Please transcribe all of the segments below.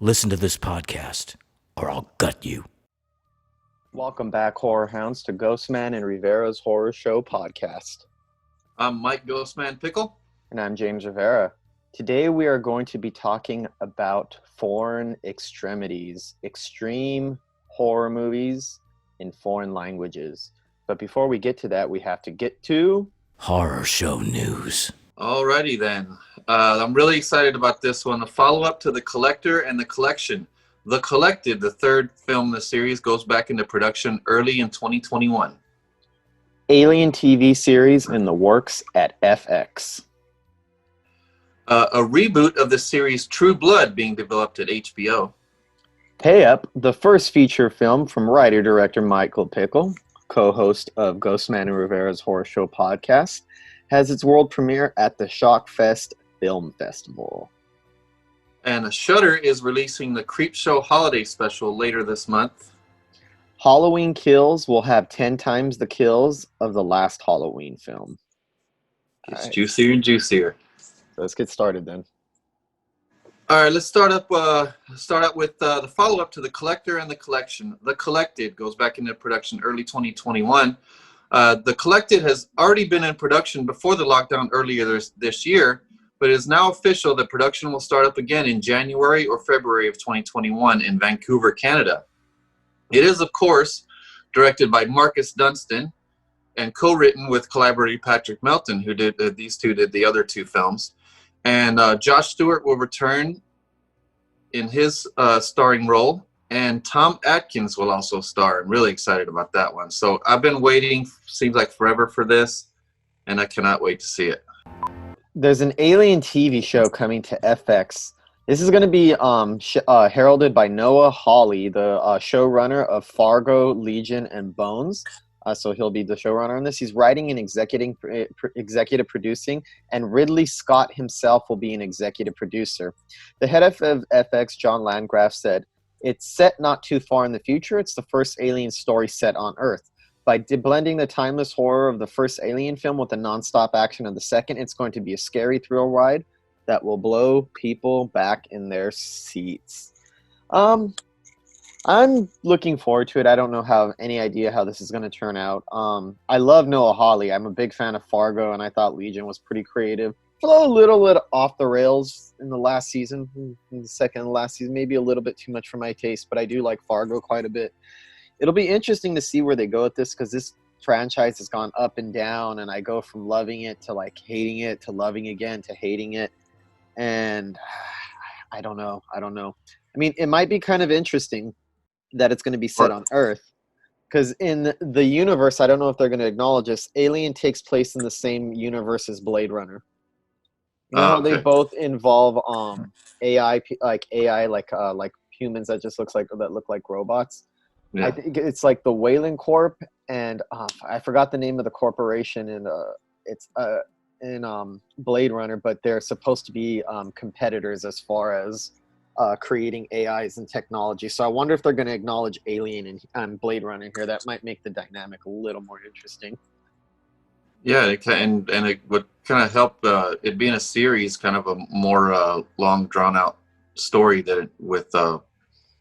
Listen to this podcast, or I'll gut you. Welcome back, horror hounds, to Ghostman and Rivera's Horror Show podcast. I'm Mike Ghostman Pickle. And I'm James Rivera. Today we are going to be talking about foreign extremities, extreme horror movies in foreign languages. But before we get to that, we have to get to Horror Show News. Alrighty then. I'm really excited about this one. The follow-up to The Collector and The Collection. The Collected, the third film in the series, goes back into production early in 2021. Alien TV series in the works at FX. A reboot of the series True Blood being developed at HBO. Pay Up, the first feature film from writer-director Michael Pickle, co-host of Ghostman and Rivera's Horror Show podcast, has its world premiere at the Shockfest Film Festival. And Shudder is releasing the Creepshow Holiday Special later this month. Halloween Kills will have 10 times the kills of the last Halloween film. It's juicier and juicier. So let's get started then. All right, let's start up with the follow-up to The Collector and The Collection. The Collected goes back into production early 2021. The Collected has already been in production before the lockdown earlier this year, but it is now official that production will start up again in January or February of 2021 in Vancouver, Canada. It is, of course, directed by Marcus Dunstan and co-written with collaborator Patrick Melton, who did these two did the other two films. And Josh Stewart will return in his starring role, and Tom Atkins will also star. I'm really excited about that one. So I've been waiting, seems like forever, for this, and I cannot wait to see it. There's an Alien TV show coming to FX. This is going to be heralded by Noah Hawley, the showrunner of Fargo, Legion, and Bones. So he'll be the showrunner on this. He's writing and executive producing, and Ridley Scott himself will be an executive producer. The head of FX, John Landgraf, said, "It's set not too far in the future. It's the first Alien story set on Earth. By blending the timeless horror of the first Alien film with the nonstop action of the second, it's going to be a scary thrill ride that will blow people back in their seats." I'm looking forward to it. I don't know any idea how this is going to turn out. I love Noah Hawley. I'm a big fan of Fargo, and I thought Legion was pretty creative. A little bit off the rails in the last season, in the second and last season, maybe a little bit too much for my taste, but I do like Fargo quite a bit. It'll be interesting to see where they go with this, because this franchise has gone up and down, and I go from loving it to like hating it to loving again to hating it, and I don't know. I mean, it might be kind of interesting that it's going to be set on Earth, because in the universe, I don't know if they're going to acknowledge this, Alien takes place in the same universe as Blade Runner. You know how they both involve AI like humans that look like robots. Yeah. I think it's like the Weyland Corp, and I forgot the name of the corporation in Blade Runner, but they're supposed to be competitors as far as creating AIs and technology. So I wonder if they're going to acknowledge Alien and Blade Runner here. That might make the dynamic a little more interesting. Yeah, and it would kind of help it being a series, kind of a more long, drawn-out story with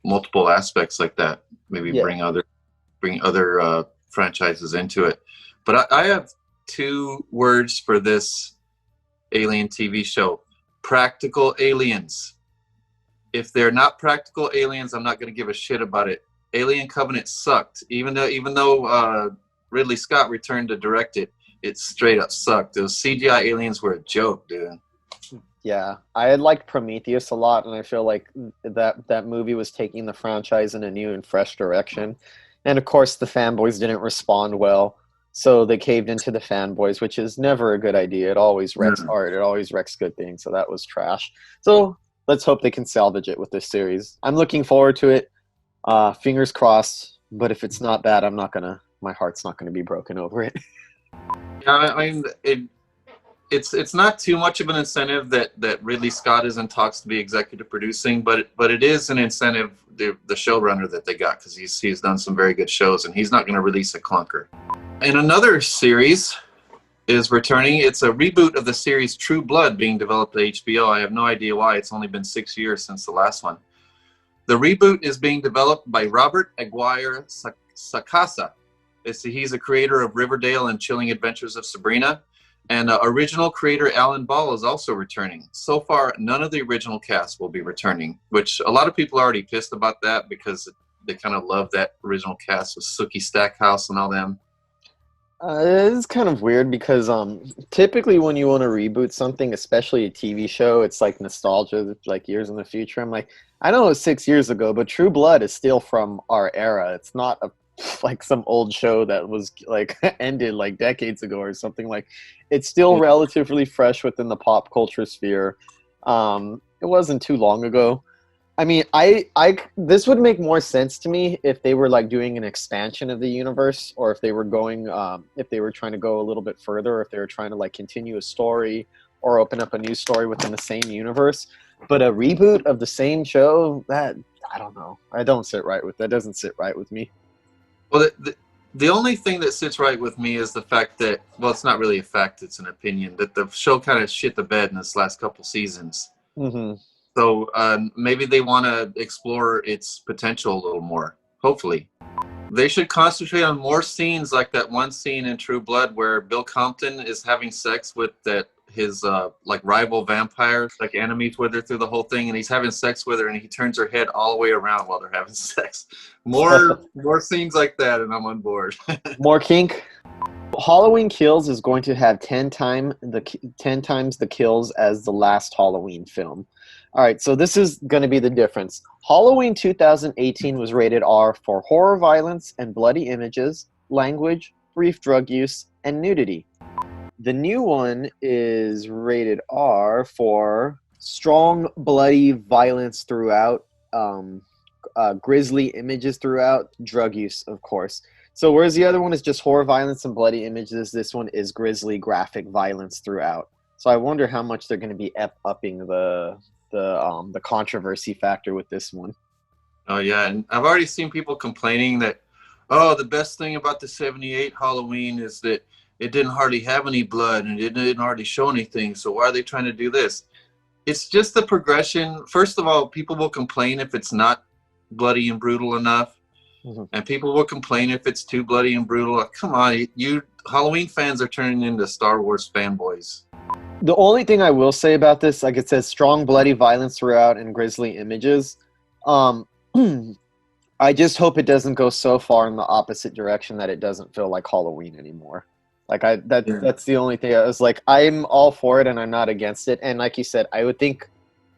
multiple aspects like that. Maybe bring other franchises into it. But I have two words for this Alien TV show: practical aliens. If they're not practical aliens, I'm not going to give a shit about it. Alien Covenant sucked. Even though Ridley Scott returned to direct it, it straight up sucked. Those CGI aliens were a joke, dude. Yeah, I had liked Prometheus a lot, and I feel like that movie was taking the franchise in a new and fresh direction. And of course, the fanboys didn't respond well, so they caved into the fanboys, which is never a good idea. It always wrecks art. It always wrecks good things. So that was trash. So let's hope they can salvage it with this series. I'm looking forward to it. Fingers crossed. But if it's not bad, my heart's not gonna be broken over it. Yeah, I mean, it's not too much of an incentive that Ridley Scott is in talks to be executive producing, but it is an incentive, the showrunner that they got, because he's done some very good shows, and he's not going to release a clunker. And another series is returning. It's a reboot of the series True Blood being developed at HBO. I have no idea why. It's only been 6 years since the last one. The reboot is being developed by Robert Aguirre Sacasa. He's a creator of Riverdale and Chilling Adventures of Sabrina. And original creator Alan Ball is also returning. So far, none of the original cast will be returning, which a lot of people are already pissed about that because they kind of love that original cast with Sookie Stackhouse and all them. It's kind of weird because typically when you want to reboot something, especially a TV show, it's like nostalgia, like years in the future. I'm like, I know it was 6 years ago, but True Blood is still from our era. It's not like some old show that was like ended like decades ago or something. Like, it's still relatively fresh within the pop culture sphere. It wasn't too long ago. I mean, this would make more sense to me if they were like doing an expansion of the universe, or if they were going, if they were trying to go a little bit further, or if they were trying to like continue a story or open up a new story within the same universe. But a reboot of the same show, that, I don't know. That doesn't sit right with me. Well, the only thing that sits right with me is the fact that, well, it's not really a fact, it's an opinion, that the show kind of shit the bed in this last couple seasons. Mm-hmm. So maybe they want to explore its potential a little more, hopefully. They should concentrate on more scenes like that one scene in True Blood where Bill Compton is having sex with his like rival vampire, like enemies with her through the whole thing, and he's having sex with her and he turns her head all the way around while they're having sex. More scenes like that and I'm on board. More kink. Halloween Kills is going to have 10 times the kills as the last Halloween film. All right, so this is going to be the difference. Halloween 2018 was rated R for horror, violence, and bloody images, language, brief drug use, and nudity. The new one is rated R for strong, bloody violence throughout, grisly images throughout, drug use, of course. So whereas the other one is just horror, violence, and bloody images, this one is grisly, graphic violence throughout. So I wonder how much they're going to be upping the controversy factor with this one. Oh yeah, and I've already seen people complaining that, oh, the best thing about the '78 Halloween is that it didn't hardly have any blood and it didn't hardly show anything. So why are they trying to do this? It's just the progression. First of all, people will complain if it's not bloody and brutal enough. Mm-hmm. And people will complain if it's too bloody and brutal. Like, come on, you Halloween fans are turning into Star Wars fanboys. The only thing I will say about this, like it says, strong bloody violence throughout and grisly images. I just hope it doesn't go so far in the opposite direction that it doesn't feel like Halloween anymore. Like that's the only thing. I was like, I'm all for it and I'm not against it. And like you said, I would think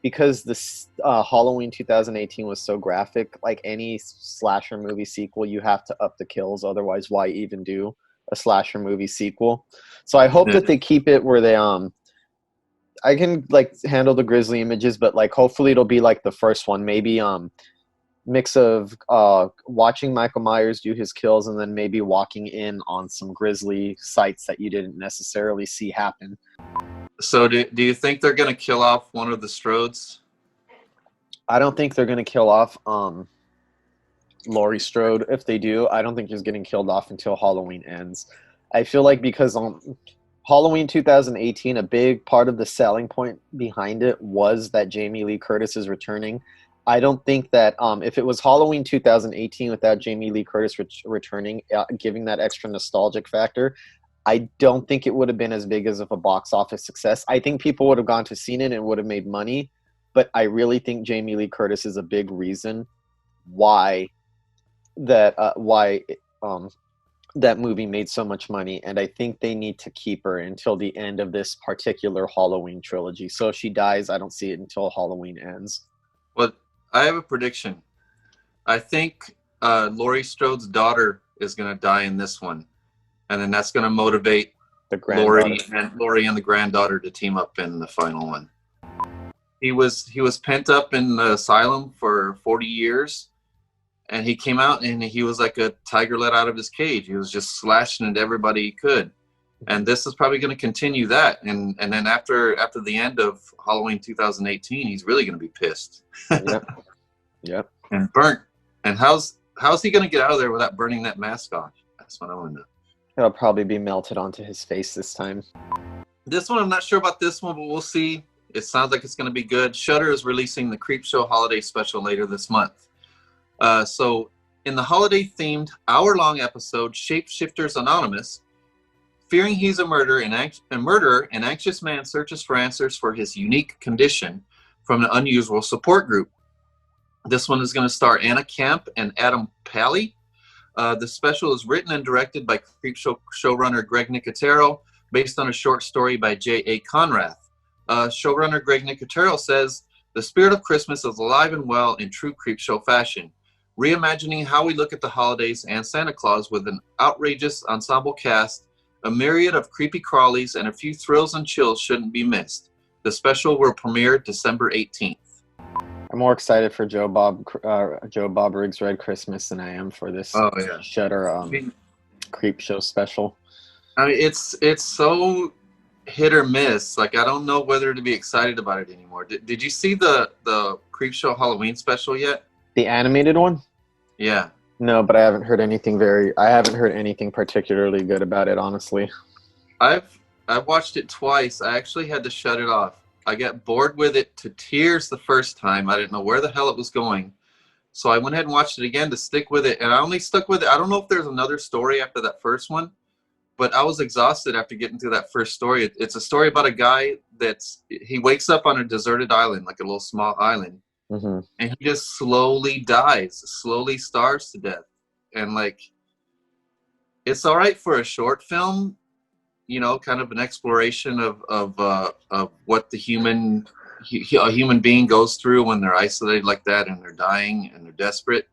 because this Halloween 2018 was so graphic, like any slasher movie sequel, you have to up the kills. Otherwise, why even do a slasher movie sequel? So I hope that they keep it where they I can like handle the grisly images, but like hopefully it'll be like the first one, maybe mix of watching Michael Myers do his kills and then maybe walking in on some grisly sights that you didn't necessarily see happen. So do you think they're going to kill off one of the Strodes? I don't think they're going to kill off Laurie Strode. If they do, I don't think he's getting killed off until Halloween ends. I feel like because Halloween 2018, a big part of the selling point behind it was that Jamie Lee Curtis is returning. I don't think that if it was Halloween 2018 without Jamie Lee Curtis returning, giving that extra nostalgic factor, I don't think it would have been as big as of a box office success. I think people would have gone to see it and would have made money, but I really think Jamie Lee Curtis is a big reason why that movie made so much money, and I think they need to keep her until the end of this particular Halloween trilogy. So if she dies, I don't see it until Halloween ends. Well, I have a prediction. I think Laurie Strode's daughter is going to die in this one, and then that's going to motivate Laurie and the granddaughter to team up in the final one. He was pent up in the asylum for 40 years. And he came out and he was like a tiger let out of his cage. He was just slashing at everybody he could. And this is probably going to continue that. And then after the end of Halloween 2018, he's really going to be pissed. Yep. And burnt. And how's he going to get out of there without burning that mask off? That's what I want to know. It'll probably be melted onto his face this time. This one, I'm not sure about this one, but we'll see. It sounds like it's going to be good. Shudder is releasing the Creepshow holiday special later this month. So in the holiday-themed hour-long episode, Shapeshifters Anonymous, fearing he's a murderer, an anxious man searches for answers for his unique condition from an unusual support group. This one is going to star Anna Camp and Adam Pally. The special is written and directed by Creepshow showrunner Greg Nicotero, based on a short story by J.A. Conrath. Showrunner Greg Nicotero says, the spirit of Christmas is alive and well in true Creepshow fashion, reimagining how we look at the holidays and Santa Claus with an outrageous ensemble cast, a myriad of creepy crawlies, and a few thrills and chills shouldn't be missed. The special will premiere December 18th. I'm more excited for Joe Bob Riggs' Red Christmas than I am for this Shudder Creepshow special. I mean, it's so hit or miss. Like, I don't know whether to be excited about it anymore. Did you see the Creepshow Halloween special yet? The animated one? Yeah. No, but I haven't heard anything particularly good about it, honestly. I've watched it twice. I actually had to shut it off. I got bored with it to tears the first time. I didn't know where the hell it was going. So I went ahead and watched it again to stick with it. And I only stuck with it. I don't know if there's another story after that first one, but I was exhausted after getting through that first story. It's a story about a guy he wakes up on a deserted island, like a little small island. Mm-hmm. And he just slowly dies, slowly starves to death. And like, it's all right for a short film, you know, kind of an exploration of what a human being goes through when they're isolated like that and they're dying and they're desperate.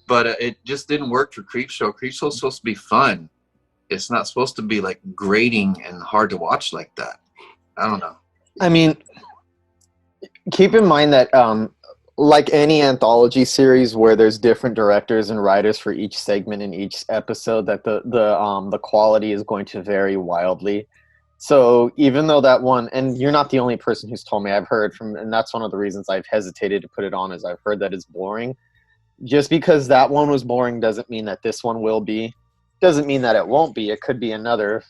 But it just didn't work for Creepshow. Creepshow's supposed to be fun. It's not supposed to be like grating and hard to watch like that. I don't know. I mean, keep in mind that like any anthology series where there's different directors and writers for each segment in each episode, that the quality is going to vary wildly. So even though that one, and you're not the only person who's told me, I've heard from, and that's one of the reasons I've hesitated to put it on, is I've heard that it's boring. Just because that one was boring doesn't mean that this one will be. Doesn't mean that it won't be. It could be another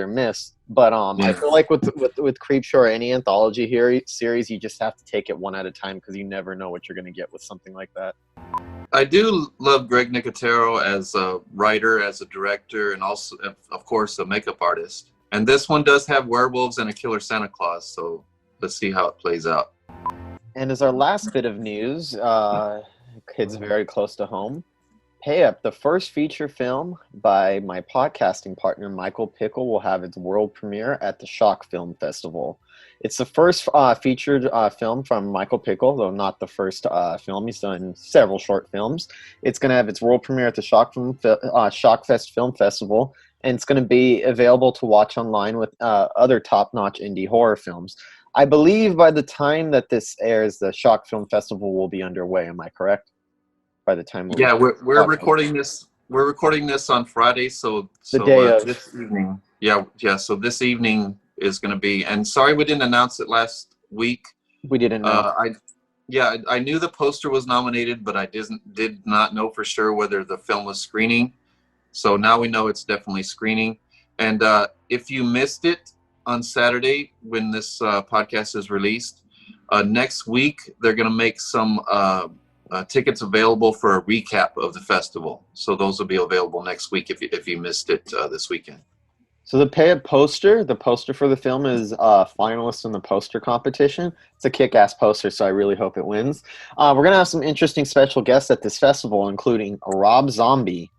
miss. But I feel like with Creepshow or any anthology series, you just have to take it one at a time because you never know what you're going to get with something like that. I do love Greg Nicotero as a writer, as a director, and also, of course, a makeup artist. And this one does have werewolves and a killer Santa Claus, so let's see how it plays out. And as our last bit of news, hits very close to home. Pay Up, the first feature film by my podcasting partner Michael Pickle, will have its world premiere at the Shock Film Festival. It's the first featured film from Michael Pickle, though not the first film. He's done several short films. It's going to have its world premiere at the Shockfest Film Festival, and it's going to be available to watch online with other top-notch indie horror films. I believe by the time that this airs, the Shock Film Festival will be underway. Am I correct? By the time we're recording this. We're recording this on Friday, so the day of this evening. Yeah. So this evening is going to be. And sorry we didn't announce it last week. We didn't know. I knew the poster was nominated, but I did not know for sure whether the film was screening. So now we know it's definitely screening. And if you missed it on Saturday when this podcast is released, next week they're going to make some tickets available for a recap of the festival. So those will be available next week if you missed it this weekend. So the poster for the film is finalist in the poster competition. It's a kick-ass poster, so I really hope it wins. We're going to have some interesting special guests at this festival, including Rob Zombie,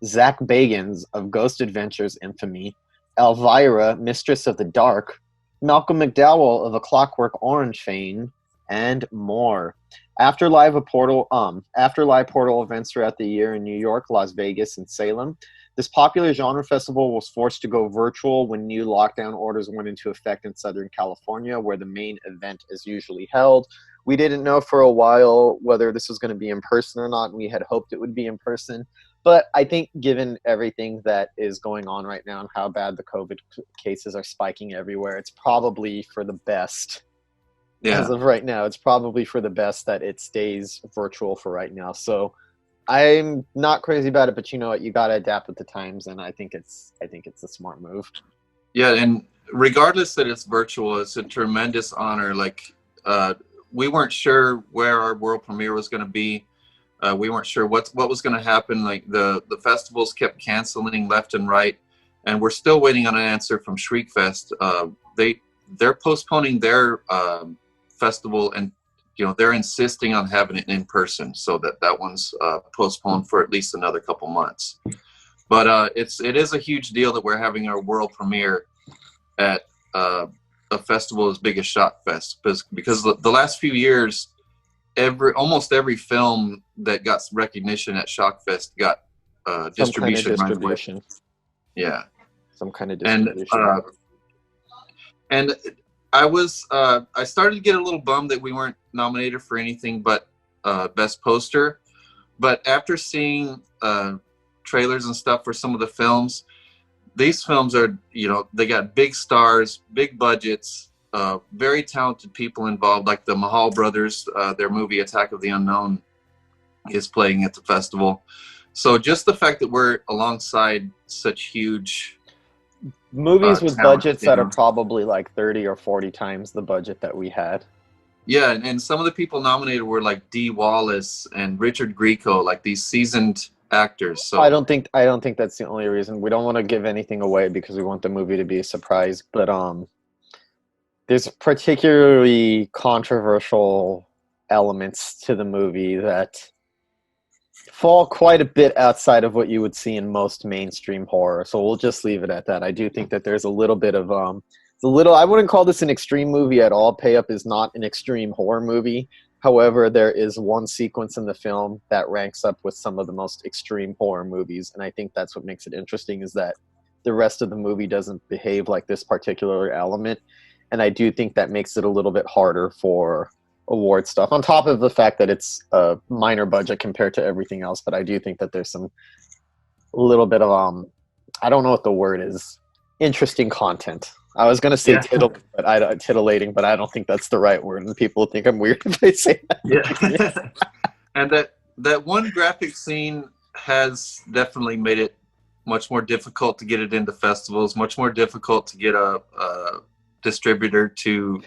Zach Bagans of Ghost Adventures infamy, Elvira, Mistress of the Dark, Malcolm McDowell of A Clockwork Orange fame, and more. After live portal events throughout the year in New York, Las Vegas, and Salem, this popular genre festival was forced to go virtual when new lockdown orders went into effect in Southern California, where the main event is usually held. We didn't know for a while whether this was going to be in person or not, and we had hoped it would be in person. But I think given everything that is going on right now and how bad the COVID cases are spiking everywhere, it's probably for the best. Yeah. As of right now, it's probably for the best that it stays virtual for right now. So I'm not crazy about it, but you know what? You got to adapt with the times, and I think it's a smart move. Yeah, and regardless that it's virtual, it's a tremendous honor. Like, we weren't sure where our world premiere was going to be. We weren't sure what was going to happen. Like the festivals kept canceling left and right, and we're still waiting on an answer from Shriekfest. They're postponing their festival, and they're insisting on having it in person, so that one's postponed for at least another couple months. But it is a huge deal that we're having our world premiere at a festival as big as Shockfest, because the last few years, almost every film that got recognition at Shockfest got distribution. Some kind of distribution. Yeah, some kind of distribution. And I started to get a little bummed that we weren't nominated for anything but Best Poster. But after seeing trailers and stuff for some of the films, these films are, they got big stars, big budgets, very talented people involved, like the Mahal brothers. Their movie Attack of the Unknown is playing at the festival. So just the fact that we're alongside such huge movies with budgets that are probably like 30 or 40 times the budget that we had. Yeah, and some of the people nominated were like Dee Wallace and Richard Grieco, like these seasoned actors. So I don't think that's the only reason. We don't want to give anything away because we want the movie to be a surprise, but there's particularly controversial elements to the movie that fall quite a bit outside of what you would see in most mainstream horror. So we'll just leave it at that. I do think that there's a little bit of I wouldn't call this an extreme movie at all. Pay Up is not an extreme horror movie. However, there is one sequence in the film that ranks up with some of the most extreme horror movies, and I think that's what makes it interesting, is that the rest of the movie doesn't behave like this particular element, and I do think that makes it a little bit harder for award stuff, on top of the fact that it's a minor budget compared to everything else. But I do think that there's a little bit of I don't know what the word is, interesting content. I was gonna say titillating, but I don't think that's the right word, and people think I'm weird if I say that. Yeah. And that one graphic scene has definitely made it much more difficult to get it into festivals, much more difficult to get a distributor to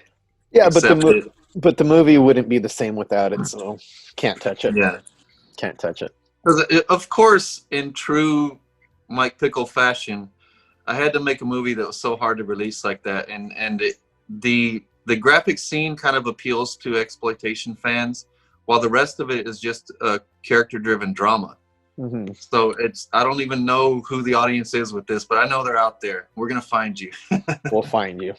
accept it. But the movie wouldn't be the same without it, so can't touch it. Yeah. Can't touch it. Of course, in true Mike Pickle fashion, I had to make a movie that was so hard to release like that. And the graphic scene kind of appeals to exploitation fans, while the rest of it is just a character-driven drama. Mm-hmm. So I don't even know who the audience is with this, but I know they're out there. We're going to find you. We'll find you.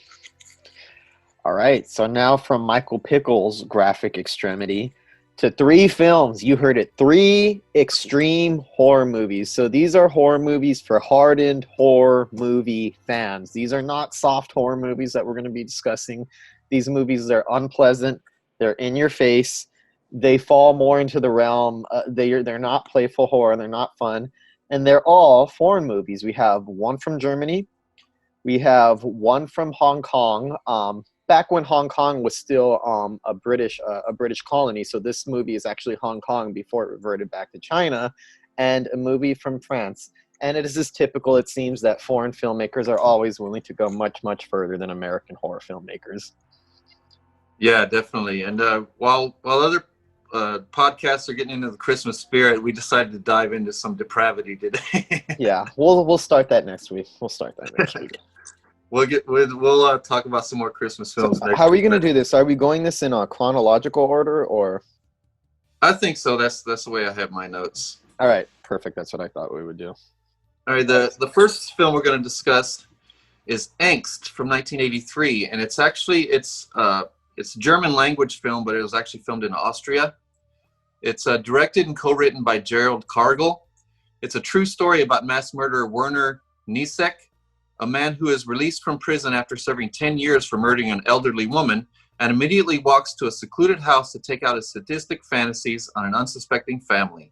All right, so now from Michael Pickle's graphic extremity to 3 films. You heard it, 3 extreme horror movies. So these are horror movies for hardened horror movie fans. These are not soft horror movies that we're going to be discussing. These movies are unpleasant. They're in your face. They fall more into the realm. They're not playful horror. They're not fun. And they're all foreign movies. We have one from Germany. We have one from Hong Kong. Back when Hong Kong was still a British colony. So this movie is actually Hong Kong before it reverted back to China, and a movie from France. And it is as typical, it seems, that foreign filmmakers are always willing to go much, much further than American horror filmmakers. Yeah, definitely. And while other podcasts are getting into the Christmas spirit, we decided to dive into some depravity today. Yeah, we'll start that next week. We'll talk about some more Christmas films. So how are we going to do this? Are we going this in a chronological order, or? I think so. That's the way I have my notes. All right, perfect. That's what I thought we would do. All right, the first film we're going to discuss is ANGST from 1983, and it's a German language film, but it was actually filmed in Austria. It's directed and co-written by Gerald Cargill. It's a true story about mass murderer Werner Nisek, a man who is released from prison after serving 10 years for murdering an elderly woman, and immediately walks to a secluded house to take out his sadistic fantasies on an unsuspecting family.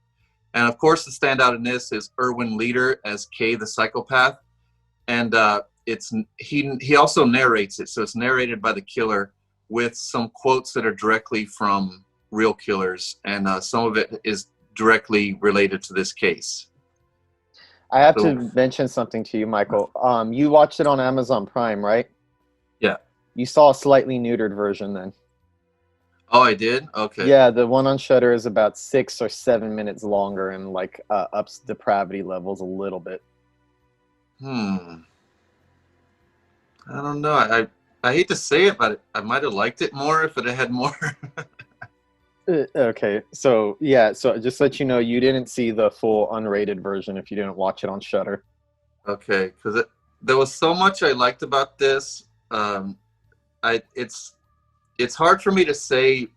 And of course, the standout in this is Erwin Leder as Kay the psychopath. And he also narrates it, so it's narrated by the killer with some quotes that are directly from real killers, and some of it is directly related to this case. I have to mention something to you, Michael. You watched it on Amazon Prime, right? Yeah. You saw a slightly neutered version then. Oh, I did? Okay. Yeah, the one on Shudder is about 6 or 7 minutes longer and like ups depravity levels a little bit. I don't know. I hate to say it, but I might have liked it more if it had more. Okay, so yeah, so just to let you know, you didn't see the full unrated version if you didn't watch it on Shudder. Okay, because there was so much I liked about this. It's hard for me to say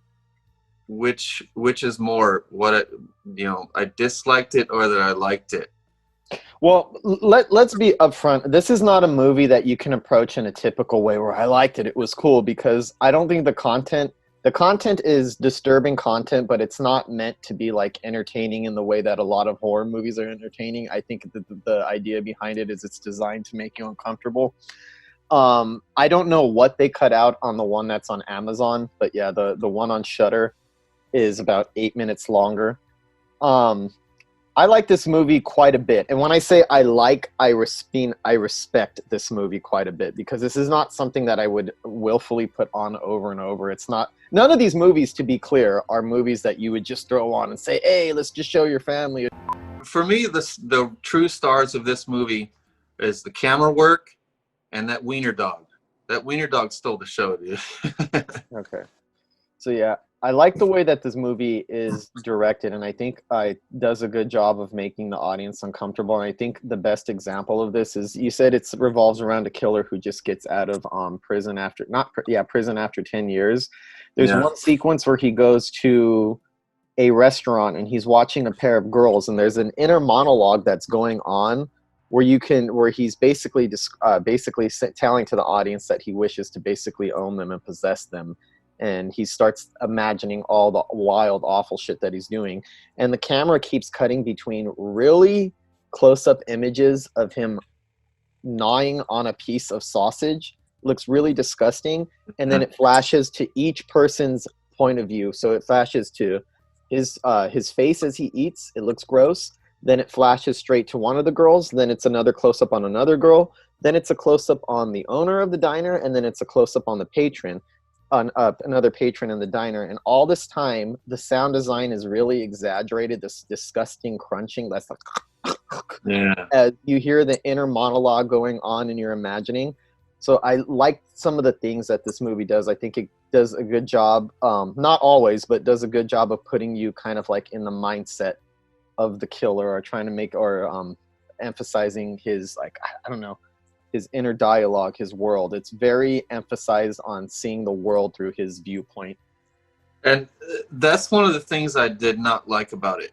which is more what I disliked it or that I liked it. Well, let's be upfront. This is not a movie that you can approach in a typical way where I liked it. It was cool, because I don't think the content is disturbing content, but it's not meant to be like entertaining in the way that a lot of horror movies are entertaining. I think the idea behind it is it's designed to make you uncomfortable. I don't know what they cut out on the one that's on Amazon, but yeah, the one on Shudder is about 8 minutes longer. I like this movie quite a bit. And when I say I respect this movie quite a bit, because this is not something that I would willfully put on over and over. It's not, none of these movies, to be clear, are movies that you would just throw on and say, hey, let's just show your family. For me, the true stars of this movie is the camera work and that wiener dog. That wiener dog stole the show, dude. Okay. So yeah, I like the way that this movie is directed, and I think it does a good job of making the audience uncomfortable. And I think the best example of this is, you said it revolves around a killer who just gets out of prison after prison after 10 years. There's one sequence where he goes to a restaurant and he's watching a pair of girls, and there's an inner monologue that's going on where he's basically telling to the audience that he wishes to basically own them and possess them. And he starts imagining all the wild, awful shit that he's doing. And the camera keeps cutting between really close-up images of him gnawing on a piece of sausage. Looks really disgusting. And then it flashes to each person's point of view. So it flashes to his face as he eats. It looks gross. Then it flashes straight to one of the girls. Then it's another close-up on another girl. Then it's a close-up on the owner of the diner. And then it's a close-up on the patron. Another patron in the diner. And all this time the sound design is really exaggerated, this disgusting crunching that's like as you hear the inner monologue going on and you're imagining. So I like some of the things that this movie does. I think it does a good job, not always, but does a good job of putting you kind of like in the mindset of the killer, or trying to make, or emphasizing his, like, I don't know, his inner dialogue, his world. It's very emphasized on seeing the world through his viewpoint. And that's one of the things I did not like about it,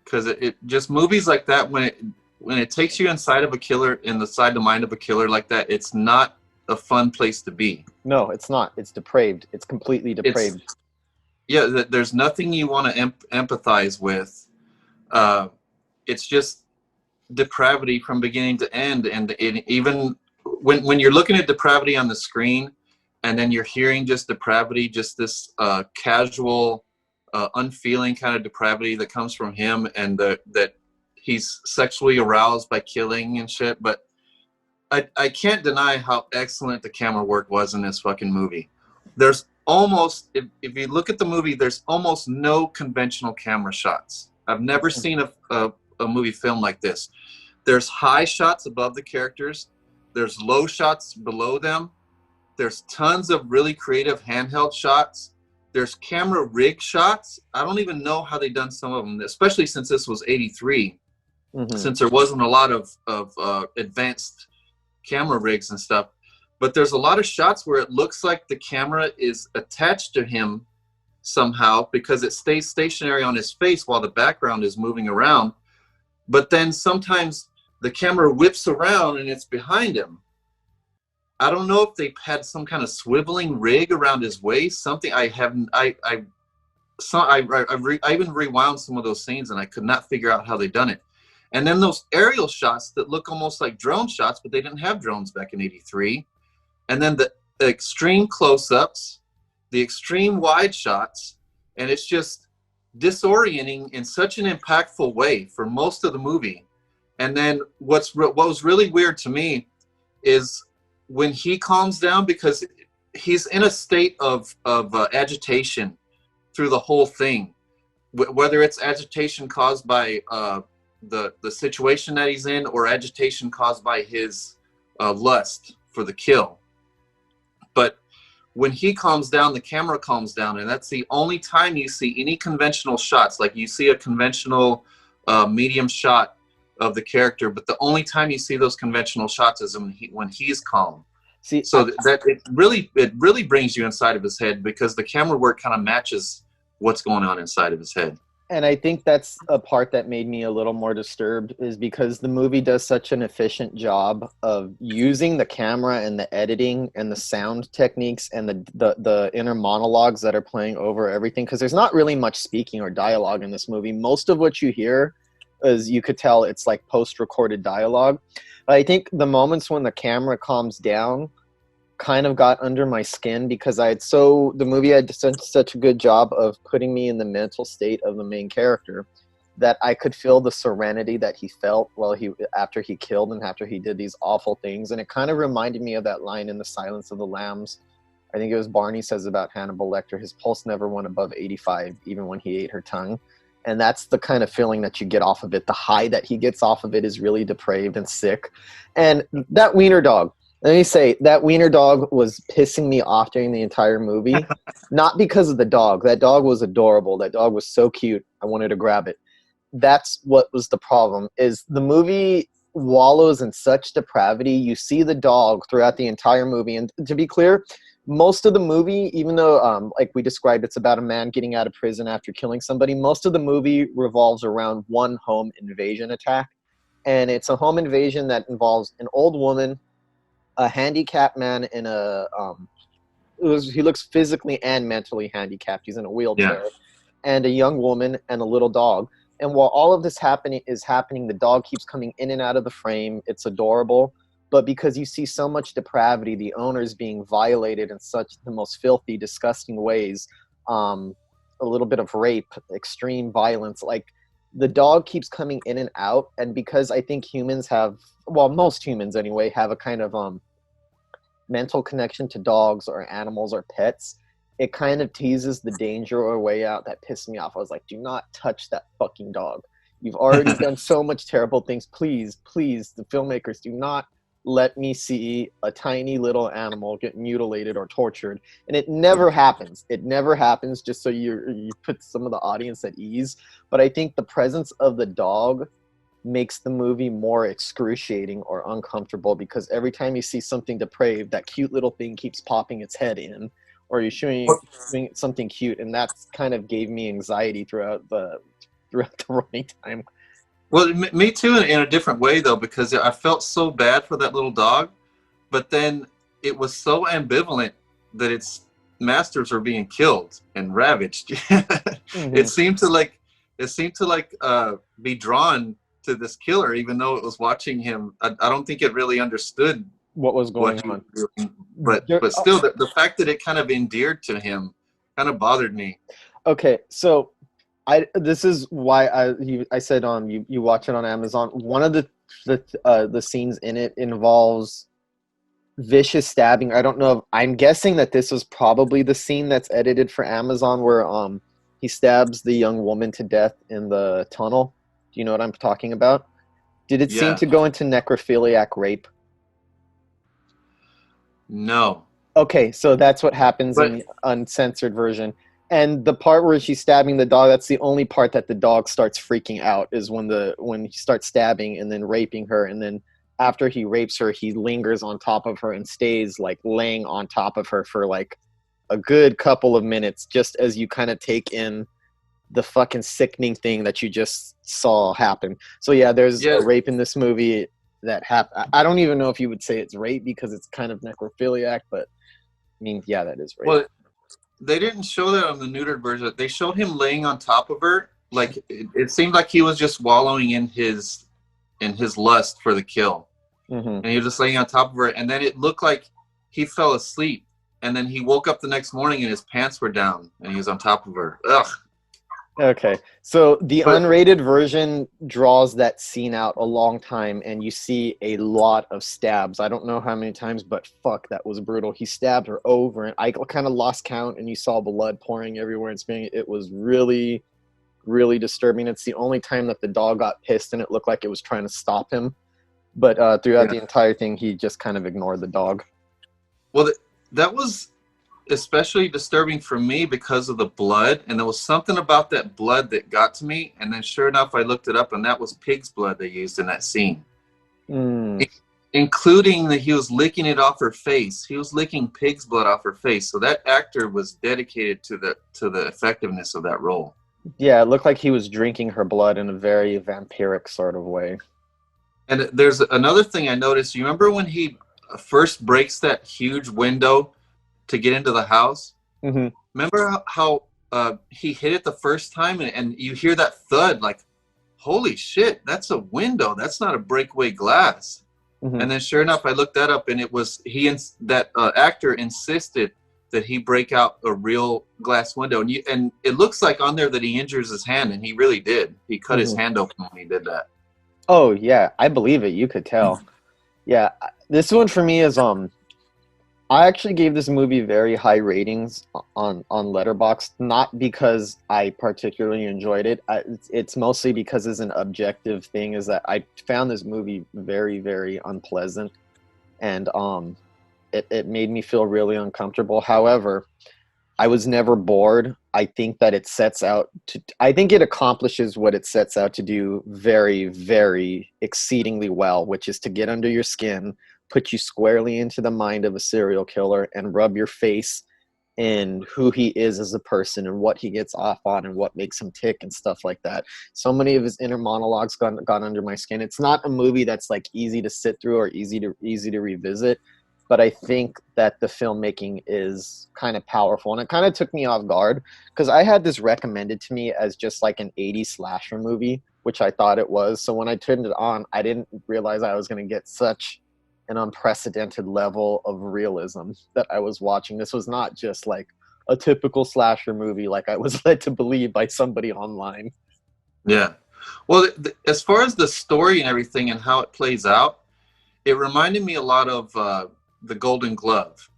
because it just, movies like that, when it takes you inside of a killer, inside the mind of a killer like that, it's not a fun place to be. No, it's not. It's depraved. It's completely depraved. There's nothing you want to empathize with. It's just depravity from beginning to end. And even when you're looking at depravity on the screen, and then you're hearing just depravity, just this casual, unfeeling kind of depravity that comes from him, and that he's sexually aroused by killing and shit. But I can't deny how excellent the camera work was in this fucking movie. There's almost, if you look at the movie, there's almost no conventional camera shots. I've never seen a movie film like this. There's high shots above the characters. There's low shots below them. There's tons of really creative handheld shots. There's camera rig shots. I don't even know how they done some of them, especially since this was 83, since there wasn't a lot of advanced camera rigs and stuff. But there's a lot of shots where it looks like the camera is attached to him somehow, because it stays stationary on his face while the background is moving around. But then sometimes the camera whips around and it's behind him. I don't know if they had some kind of swiveling rig around his waist, something. I even rewound some of those scenes and I could not figure out how they done it. And then those aerial shots that look almost like drone shots, but they didn't have drones back in 83. And then the extreme close-ups, the extreme wide shots, and it's just disorienting in such an impactful way for most of the movie. And then what was really weird to me is when he calms down, because he's in a state of agitation through the whole thing, whether it's agitation caused by the situation that he's in, or agitation caused by his lust for the kill. But when he calms down, the camera calms down, and that's the only time you see any conventional shots. Like, you see a conventional medium shot of the character, but the only time you see those conventional shots is when he's calm. See, so that it really brings you inside of his head, because the camera work kind of matches what's going on inside of his head. And I think that's a part that made me a little more disturbed, is because the movie does such an efficient job of using the camera and the editing and the sound techniques and the inner monologues that are playing over everything. Because there's not really much speaking or dialogue in this movie. Most of what you hear is, you could tell it's like post-recorded dialogue. But I think the moments when the camera calms down kind of got under my skin, because the movie had done such a good job of putting me in the mental state of the main character, that I could feel the serenity that he felt after he killed and after he did these awful things. And it kind of reminded me of that line in The Silence of the Lambs. I think it was Barney says about Hannibal Lecter, his pulse never went above 85, even when he ate her tongue. And that's the kind of feeling that you get off of it. The high that he gets off of it is really depraved and sick. And that wiener dog, let me say, that wiener dog was pissing me off during the entire movie. Not because of the dog. That dog was adorable. That dog was so cute. I wanted to grab it. That's what was the problem, is the movie wallows in such depravity. You see the dog throughout the entire movie. And to be clear, most of the movie, even though, like we described, it's about a man getting out of prison after killing somebody, most of the movie revolves around one home invasion attack. And it's a home invasion that involves an old woman, a handicapped man in he looks physically and mentally handicapped. He's in a wheelchair, and a young woman and a little dog. And while all of this is happening, the dog keeps coming in and out of the frame. It's adorable. But because you see so much depravity, the owner's being violated in such the most filthy, disgusting ways, a little bit of rape, extreme violence, like, the dog keeps coming in and out. And because I think humans most humans anyway, have a kind of mental connection to dogs or animals or pets, it kind of teases the danger or way out. That pissed me off. I was like, do not touch that fucking dog. You've already done so much terrible things. Please, the filmmakers, do not let me see a tiny little animal get mutilated or tortured. And it never happens. It never happens, just so you put some of the audience at ease. But I think the presence of the dog makes the movie more excruciating or uncomfortable, because every time you see something depraved, that cute little thing keeps popping its head in, or you're showing something cute, and that kind of gave me anxiety throughout the running time. Well, me too, in a different way, though, because I felt so bad for that little dog, but then it was so ambivalent that its masters were being killed and ravaged. Mm-hmm. It seemed to be drawn to this killer, even though it was watching him. I don't think it really understood what was going on. But still, the fact that it kind of endeared to him kind of bothered me. Okay, so this is why I said you watch it on Amazon. One of the scenes in it involves vicious stabbing. I don't know. I'm guessing that this was probably the scene that's edited for Amazon, where he stabs the young woman to death in the tunnel. Do you know what I'm talking about? Did it seem to go into necrophiliac rape? No. Okay, so that's what happens in the uncensored version. And the part where she's stabbing the dog, that's the only part that the dog starts freaking out, is when he starts stabbing and then raping her. And then after he rapes her, he lingers on top of her and stays like laying on top of her for like a good couple of minutes, just as you kind of take in the fucking sickening thing that you just saw happen. So yeah, there's a rape in this movie that happened. I don't even know if you would say it's rape, because it's kind of necrophiliac, but I mean, yeah, that is rape. Well, they didn't show that on the neutered version. They showed him laying on top of her. Like, it seemed like he was just wallowing in his lust for the kill. Mm-hmm. And he was just laying on top of her. And then it looked like he fell asleep. And then he woke up the next morning and his pants were down and he was on top of her. Ugh. Okay, so the But unrated version draws that scene out a long time, and you see a lot of stabs. I don't know how many times, but fuck, that was brutal. He stabbed her over, and I kind of lost count, and you saw blood pouring everywhere and spitting. It was really, really disturbing. It's the only time that the dog got pissed, and it looked like it was trying to stop him. But throughout yeah, the entire thing, he just kind of ignored the dog. well, that was especially disturbing for me because of the blood, and there was something about that blood that got to me. And then, sure enough, I looked it up, and that was pig's blood they used in that scene, Mm. including that he was licking it off her face. He was licking pig's blood off her face. So that actor was dedicated to the effectiveness of that role. Yeah, it looked like he was drinking her blood in a very vampiric sort of way. And there's another thing I noticed. You remember when he first breaks that huge window to get into the house? Mm-hmm. Remember how he hit it the first time, and you hear that thud, like, holy shit, that's a window. That's not a breakaway glass. Mm-hmm. And then sure enough, I looked that up, and it was that actor insisted that he break out a real glass window. And it looks like on there that he injures his hand, and he really did. He cut his hand open when he did that. Oh yeah, I believe it. You could tell. Yeah, this one for me is I actually gave this movie very high ratings on Letterboxd, not because I particularly enjoyed it. It's mostly because it's an objective thing. Is that I found this movie very, very unpleasant, and it made me feel really uncomfortable. However, I was never bored. I think that I think it accomplishes what it sets out to do very, very exceedingly well, which is to get under your skin, put you squarely into the mind of a serial killer, and rub your face in who he is as a person and what he gets off on and what makes him tick and stuff like that. So many of his inner monologues got under my skin. It's not a movie that's like easy to sit through or easy to revisit, but I think that the filmmaking is kind of powerful, and it kind of took me off guard because I had this recommended to me as just like an 80s slasher movie, which I thought it was. So when I turned it on, I didn't realize I was going to get such an unprecedented level of realism that I was watching. This was not just like a typical slasher movie like I was led to believe by somebody online. Yeah. Well, as far as the story and everything and how it plays out, it reminded me a lot of The Golden Glove.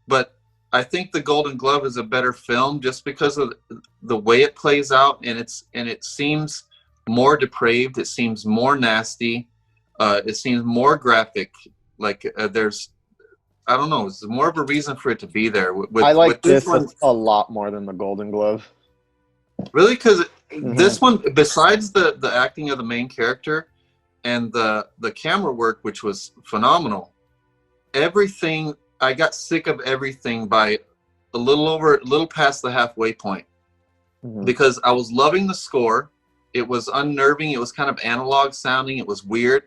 But I think The Golden Glove is a better film just because of the way it plays out, and it seems more depraved. It seems more nasty. It seems more graphic. Like there's, I don't know, it's more of a reason for it to be there. I like this one a lot more than The Golden Glove. really, because this one, besides the acting of the main character and the camera work, which was phenomenal, everything, I got sick of everything by a little past the halfway point, because I was loving the score. It was unnerving. It was kind of analog sounding. It was weird,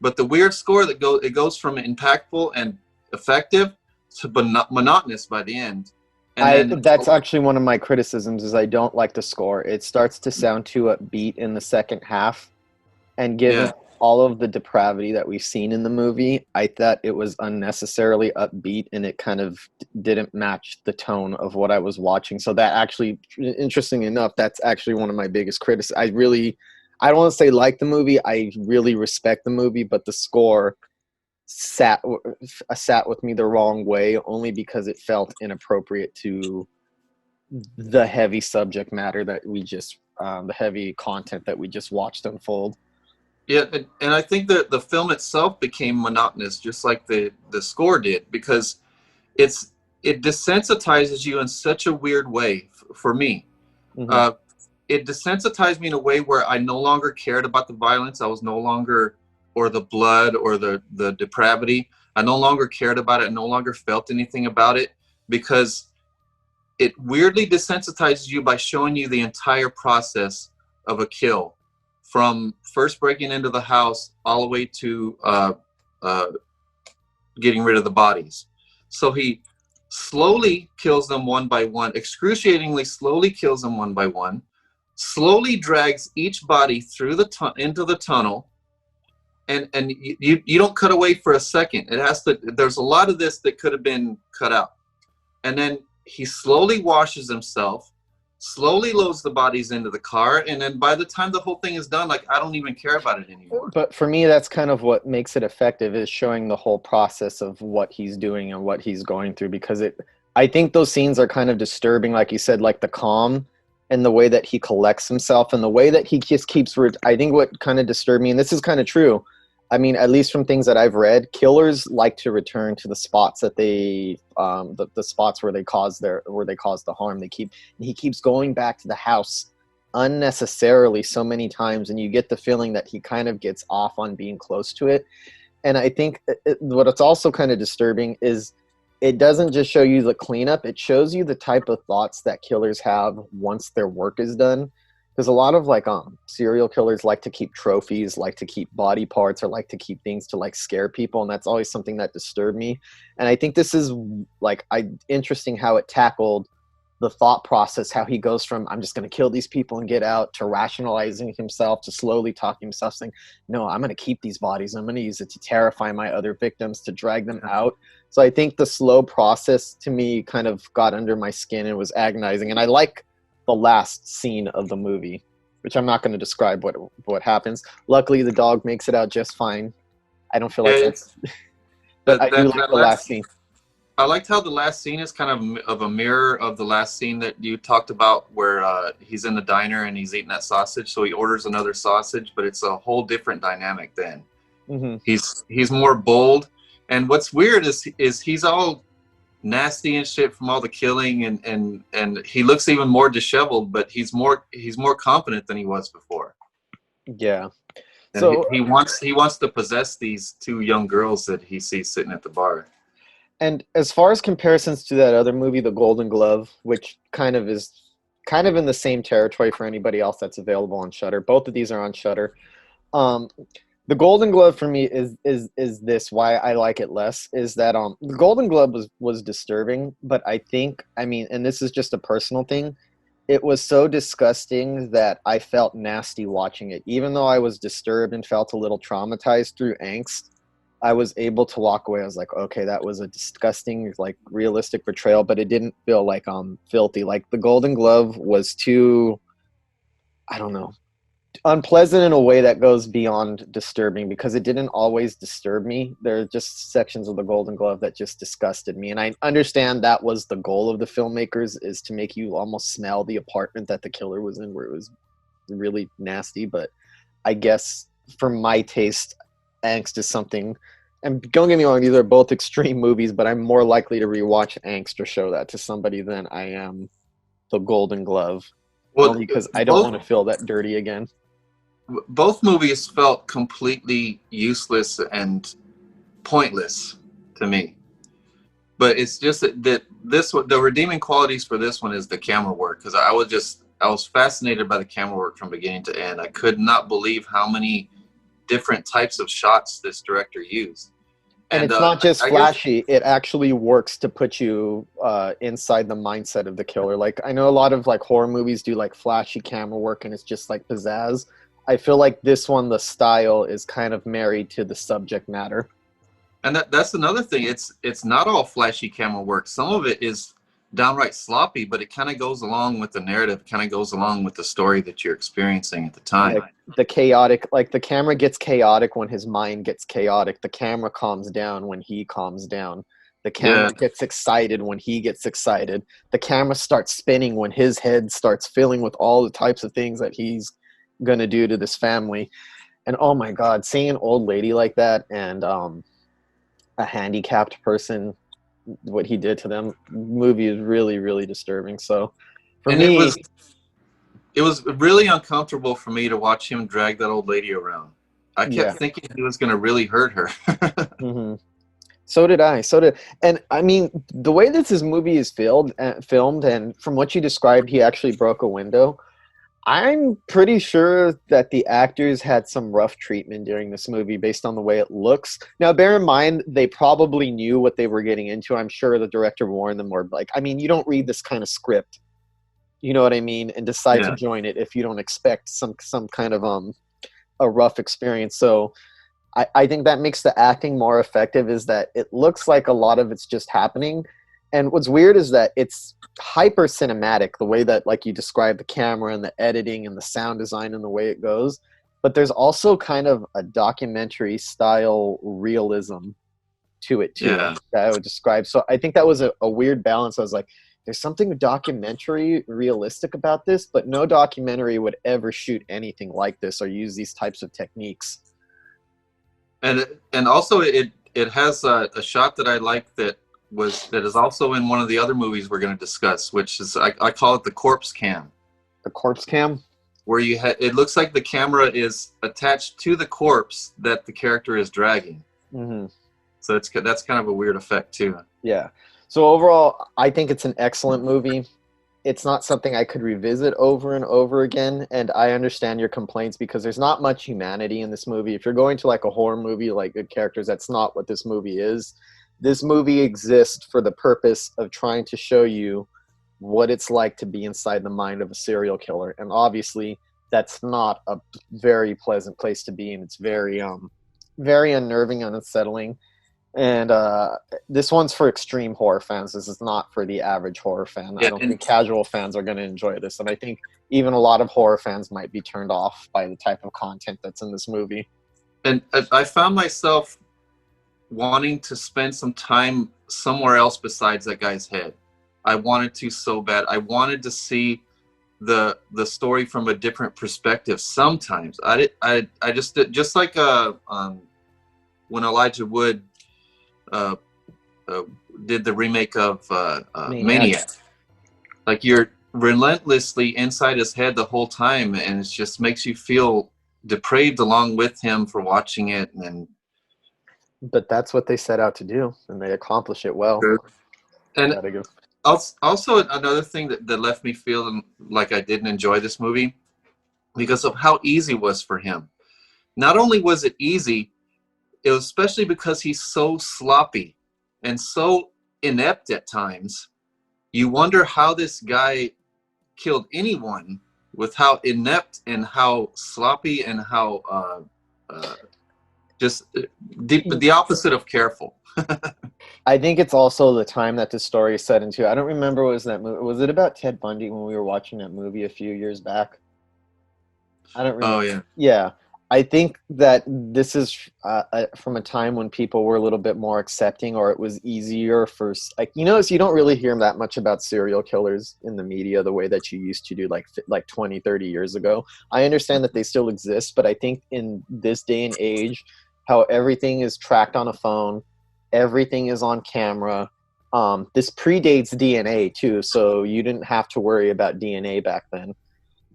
but the weird score that goes from impactful and effective to monotonous by the end. And that's actually one of my criticisms is I don't like the score. It starts to sound too upbeat in the second half, and given all of the depravity that we've seen in the movie, I thought it was unnecessarily upbeat, and it kind of didn't match the tone of what I was watching. So that actually, interesting enough, that's actually one of my biggest criticisms. I don't want to say like the movie, I really respect the movie, but the score sat with me the wrong way, only because it felt inappropriate to the heavy subject matter that we just, the heavy content that we just watched unfold. Yeah, and I think that the film itself became monotonous, just like the score did, because it desensitizes you in such a weird way. For me, it desensitized me in a way where I no longer cared about the violence. I was no longer, or the blood, or the depravity. I no longer cared about it. I no longer felt anything about it, because it weirdly desensitizes you by showing you the entire process of a kill, from first breaking into the house all the way to getting rid of the bodies. So he slowly kills them one by one, excruciatingly slowly kills them one by one, slowly drags each body through into the tunnel, and you don't cut away for a second. It has to. There's a lot of this that could have been cut out, and then he slowly washes himself, slowly loads the bodies into the car, and then by the time the whole thing is done, like, I don't even care about it anymore. But for me, that's kind of what makes it effective, is showing the whole process of what he's doing and what he's going through, because I think those scenes are kind of disturbing, like you said, like the calm and the way that he collects himself and the way that he just keeps, I think what kind of disturbed me, and this is kind of true, I mean, at least from things that I've read, killers like to return to the spots that they, the spots where they cause the harm. He keeps going back to the house unnecessarily so many times, and you get the feeling that he kind of gets off on being close to it. And I think what it's also kind of disturbing is it doesn't just show you the cleanup; it shows you the type of thoughts that killers have once their work is done. Because a lot of like serial killers like to keep trophies, like to keep body parts, or like to keep things to like scare people, and that's always something that disturbed me. And I think this is like interesting how it tackled the thought process, how he goes from I'm just going to kill these people and get out, to rationalizing himself, to slowly talking himself, saying, no, I'm going to keep these bodies, I'm going to use it to terrify my other victims, to drag them out. So I think the slow process to me kind of got under my skin and was agonizing. And I like the last scene of the movie, which I'm not going to describe what happens. Luckily, the dog makes it out just fine. I don't feel like that's... But I do like the last scene. I liked how the last scene is kind of a mirror of the last scene that you talked about, where he's in the diner and he's eating that sausage. So he orders another sausage, but it's a whole different dynamic then. Mm-hmm. He's more bold. And what's weird is he's all nasty and shit from all the killing, and he looks even more disheveled, but he's more confident than he was before. Yeah. And so he wants to possess these two young girls that he sees sitting at the bar. And as far as comparisons to that other movie, The Golden Glove, which kind of is in the same territory for anybody else that's available on Shudder. Both of these are on Shudder. The Golden Glove for me is this, why I like it less, is that the Golden Glove was disturbing, but I think, I mean, and this is just a personal thing, it was so disgusting that I felt nasty watching it. Even though I was disturbed and felt a little traumatized through angst, I was able to walk away. I was like, okay, that was a disgusting, like, realistic portrayal, but it didn't feel like filthy. Like, the Golden Glove was too, I don't know, unpleasant in a way that goes beyond disturbing, because it didn't always disturb me. There are just sections of the Golden Glove that just disgusted me, and I understand that was the goal of the filmmakers, is to make you almost smell the apartment that the killer was in, where it was really nasty. But I guess for my taste, Angst is something, and don't get me wrong, these are both extreme movies, but I'm more likely to rewatch Angst or show that to somebody than I am the Golden Glove. Well, only because I don't want to feel that dirty again. Both movies felt completely useless and pointless to me, but it's just that the redeeming qualities for this one is the camera work, because I was fascinated by the camera work from beginning to end. I could not believe how many different types of shots this director used. And it's not just flashy, it actually works to put you inside the mindset of the killer. Like, I know a lot of like horror movies do like flashy camera work and it's just like pizzazz. I feel like this one, the style is kind of married to the subject matter. And that's another thing. It's not all flashy camera work. Some of it is downright sloppy, but it kind of goes along with the narrative, kind of goes along with the story that you're experiencing at the time. Like the chaotic, like the camera gets chaotic when his mind gets chaotic. The camera calms down when he calms down. The camera gets excited when he gets excited. The camera starts spinning when his head starts filling with all the types of things that he's going to do to this family. And oh my God, seeing an old lady like that and a handicapped person, what he did to them, movie is really, really disturbing. So for me, it was really uncomfortable for me to watch him drag that old lady around. I kept thinking he was going to really hurt her. Mm-hmm. So did I. And I mean, the way that this movie is filmed, and from what you described, he actually broke a window. I'm pretty sure that the actors had some rough treatment during this movie based on the way it looks. Now, bear in mind, they probably knew what they were getting into. I'm sure the director warned them, or like, I mean, you don't read this kind of script, you know what I mean, and decide to join it if you don't expect some kind of a rough experience. So I think that makes the acting more effective, is that it looks like a lot of it's just happening. And what's weird is that it's hyper cinematic, the way that, like you described, the camera and the editing and the sound design and the way it goes. But there's also kind of a documentary style realism to it too, Yeah. that I would describe. So I think that was a weird balance. I was like, there's something documentary realistic about this, but no documentary would ever shoot anything like this or use these types of techniques. And also it has a shot that I like that is also in one of the other movies we're going to discuss, which is I call it the corpse cam. The corpse cam, where it looks like the camera is attached to the corpse that the character is dragging. mm-hmm. So that's kind of a weird effect too. Yeah. So overall, I think it's an excellent movie. It's not something I could revisit over and over again, and I understand your complaints because there's not much humanity in this movie. If you're going to like a horror movie, like good characters, that's not what this movie is. This movie exists for the purpose of trying to show you what it's like to be inside the mind of a serial killer, and obviously that's not a very pleasant place to be, and it's very unnerving and unsettling. And this one's for extreme horror fans. This is not for the average horror fan. Yeah, I don't think casual fans are going to enjoy this, and I think even a lot of horror fans might be turned off by the type of content that's in this movie. And I found myself wanting to spend some time somewhere else besides that guy's head. I wanted to so bad. I wanted to see the story from a different perspective. Sometimes I just like when Elijah Wood did the remake of Maniac. Like, you're relentlessly inside his head the whole time, and it just makes you feel depraved along with him for watching it. But that's what they set out to do, and they accomplish it well. And also another thing that left me feeling like I didn't enjoy this movie, because of how easy it was for him. Not only was it easy, it was especially because he's so sloppy and so inept at times. You wonder how this guy killed anyone with how inept and how sloppy and how just the opposite of careful. I think it's also the time that the story is set into. I don't remember what was that movie. Was it about Ted Bundy when we were watching that movie a few years back? I don't remember. Oh, yeah. Yeah. I think that this is from a time when people were a little bit more accepting, or it was easier for, like, you know, so you don't really hear that much about serial killers in the media the way that you used to do like 20, 30 years ago. I understand that they still exist, but I think in this day and age, how everything is tracked on a phone, everything is on camera. This predates DNA too, so you didn't have to worry about DNA back then.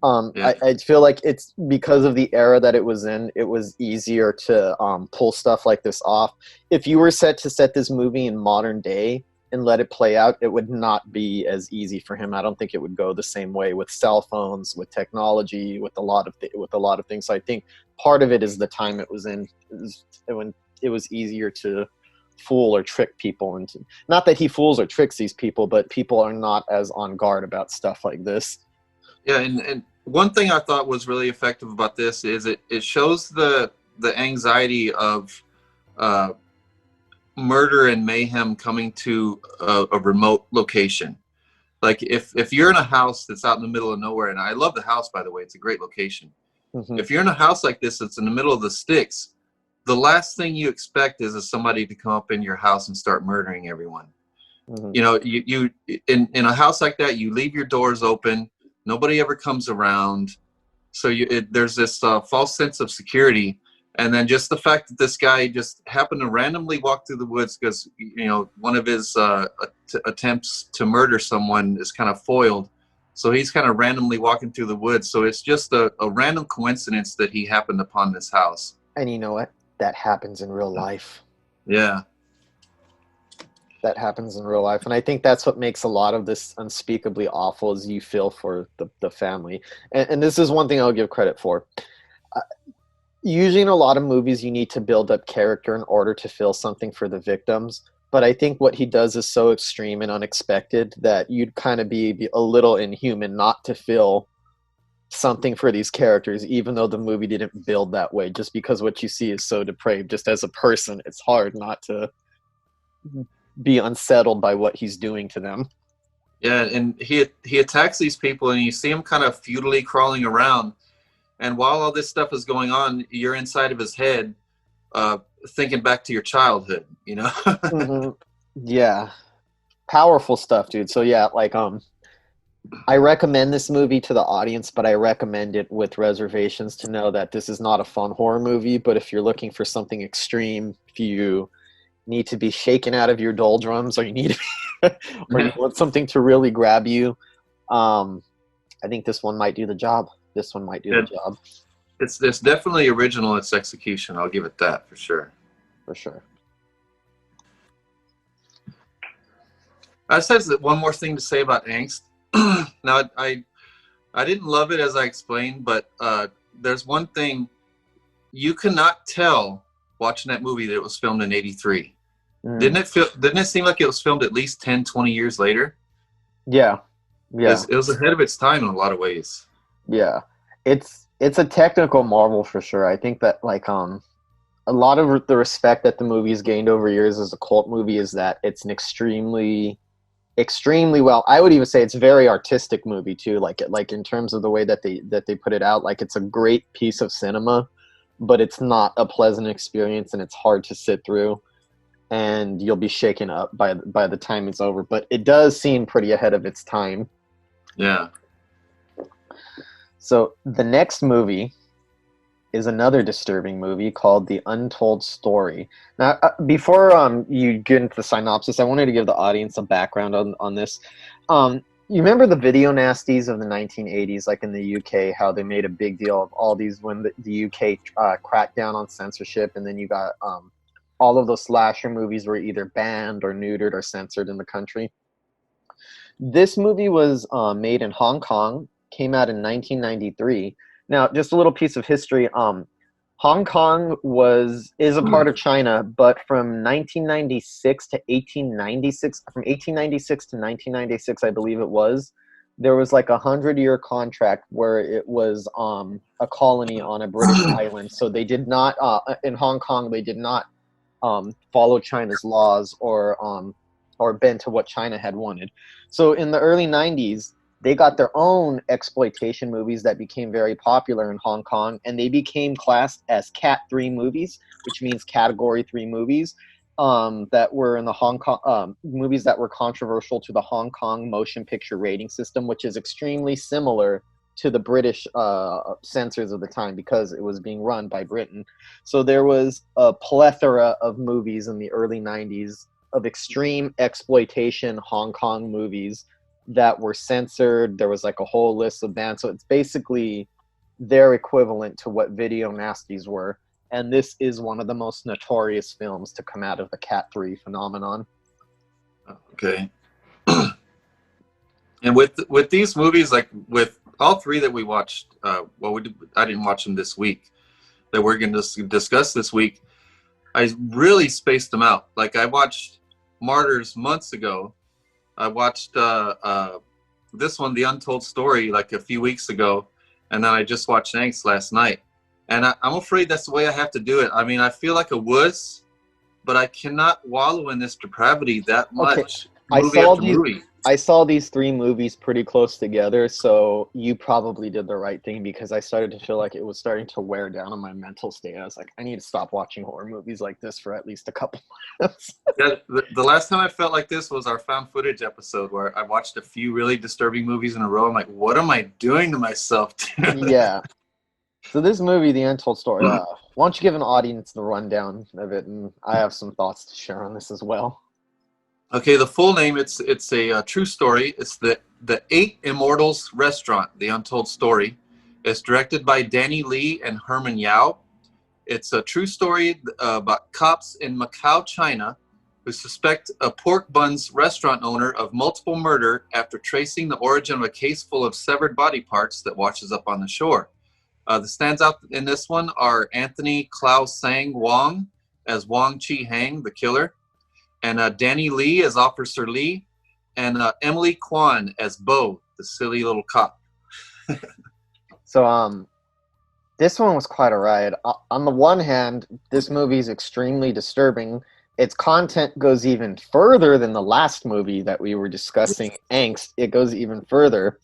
Yeah. I feel like it's because of the era that it was in, it was easier to pull stuff like this off. If you were set this movie in modern day and let it play out, it would not be as easy for him. I don't think it would go the same way with cell phones, with technology, with a lot of things. So I think part of it is the time it was in, when it was easier to fool or trick people into. Not that he fools or tricks these people, but people are not as on guard about stuff like this. Yeah, and one thing I thought was really effective about this is it shows the anxiety of murder and mayhem coming to a remote location. Like, if you're in a house that's out in the middle of nowhere, and I love the house, by the way, it's a great location. Mm-hmm. If you're in a house like this that's in the middle of the sticks, the last thing you expect is somebody to come up in your house and start murdering everyone. Mm-hmm. You know, you in a house like that, you leave your doors open. Nobody ever comes around, so there's this false sense of security, and then just the fact that this guy just happened to randomly walk through the woods because, you know, one of his attempts to murder someone is kind of foiled, so he's kind of randomly walking through the woods. So it's just a random coincidence that he happened upon this house. And you know what? That happens in real life. Yeah. That happens in real life, and I think that's what makes a lot of this unspeakably awful, is you feel for the family. And this is one thing I'll give credit for. Usually in a lot of movies you need to build up character in order to feel something for the victims, but I think what he does is so extreme and unexpected that you'd kind of be a little inhuman not to feel something for these characters, even though the movie didn't build that way, just because what you see is so depraved. Just as a person, it's hard not to be unsettled by what he's doing to them. Yeah, and he attacks these people, and you see him kind of futilely crawling around. And while all this stuff is going on, you're inside of his head, thinking back to your childhood. You know? Mm-hmm. Yeah, powerful stuff, dude. So yeah, like I recommend this movie to the audience, but I recommend it with reservations to know that this is not a fun horror movie. But if you're looking for something extreme, if you need to be shaken out of your doldrums, or you need to be, or you want something to really grab you, I think this one might do the job. This one might do the job. It's definitely original. Its execution, I'll give it that for sure. For sure. I said one more thing to say about Angst. Now, I didn't love it, as I explained, but there's one thing you cannot tell watching that movie that it was filmed in '83. Didn't it seem like it was filmed at least 10, 20 years later? Yeah. It was ahead of its time in a lot of ways. Yeah. It's a technical marvel for sure. I think that like a lot of the respect that the movie's gained over years as a cult movie is that it's an extremely well, I would even say it's a very artistic movie too, like in terms of the way that they put it out. Like, it's a great piece of cinema, but it's not a pleasant experience, and it's hard to sit through, and you'll be shaken up by the time it's over. But it does seem pretty ahead of its time. Yeah. So the next movie is another disturbing movie called The Untold Story. Now, before you get into the synopsis, I wanted to give the audience a background on this. You remember the video nasties of the 1980s, like in the UK, how they made a big deal of all these when the UK cracked down on censorship, and then you got all of those slasher movies were either banned or neutered or censored in the country. This movie was made in Hong Kong, came out in 1993. Now, just a little piece of history. Hong Kong is a part of China, but from 1996 to 1896, from 1896 to 1996, I believe it was, there was like 100-year contract where it was a colony on a British island. So they did not, in Hong Kong, they did not follow China's laws or bend to what China had wanted. So in the early 90s, they got their own exploitation movies that became very popular in Hong Kong, and they became classed as Cat 3 movies, which means Category 3 movies, that were in the Hong Kong movies that were controversial to the Hong Kong motion picture rating system, which is extremely similar to the British censors of the time because it was being run by Britain. So there was a plethora of movies in the early 90s of extreme exploitation Hong Kong movies that were censored. There was like a whole list of bans. So it's basically their equivalent to what video nasties were. And this is one of the most notorious films to come out of the Cat 3 phenomenon. Okay. And with these movies, like with all three that we watched, I didn't watch them this week, that we're going to discuss this week, I really spaced them out. Like, I watched Martyrs months ago. I watched this one, The Untold Story, like a few weeks ago, and then I just watched Angst last night. And I'm afraid that's the way I have to do it. I mean, I feel like a wuss, but I cannot wallow in this depravity that much. Okay. I saw these three movies pretty close together, so you probably did the right thing, because I started to feel like it was starting to wear down on my mental state. I was like, I need to stop watching horror movies like this for at least a couple months. Yeah, the last time I felt like this was our found footage episode, where I watched a few really disturbing movies in a row. I'm like, what am I doing to myself? Yeah. So this movie, The Untold Story, why don't you give an audience the rundown of it, and I have some thoughts to share on this as well. Okay, the full name, it's a true story. It's the Eight Immortals Restaurant, The Untold Story. It's directed by Danny Lee and Herman Yao. It's a true story about cops in Macau, China, who suspect a pork buns restaurant owner of multiple murder after tracing the origin of a case full of severed body parts that washes up on the shore. The stands out in this one are Anthony Klaus Sang Wong as Wong Chi Hang, the killer, and Danny Lee as Officer Lee, and Emily Kwan as Bo, the silly little cop. So this one was quite a ride. On the one hand, this movie is extremely disturbing. its content goes even further than the last movie that we were discussing, Angst. It goes even further.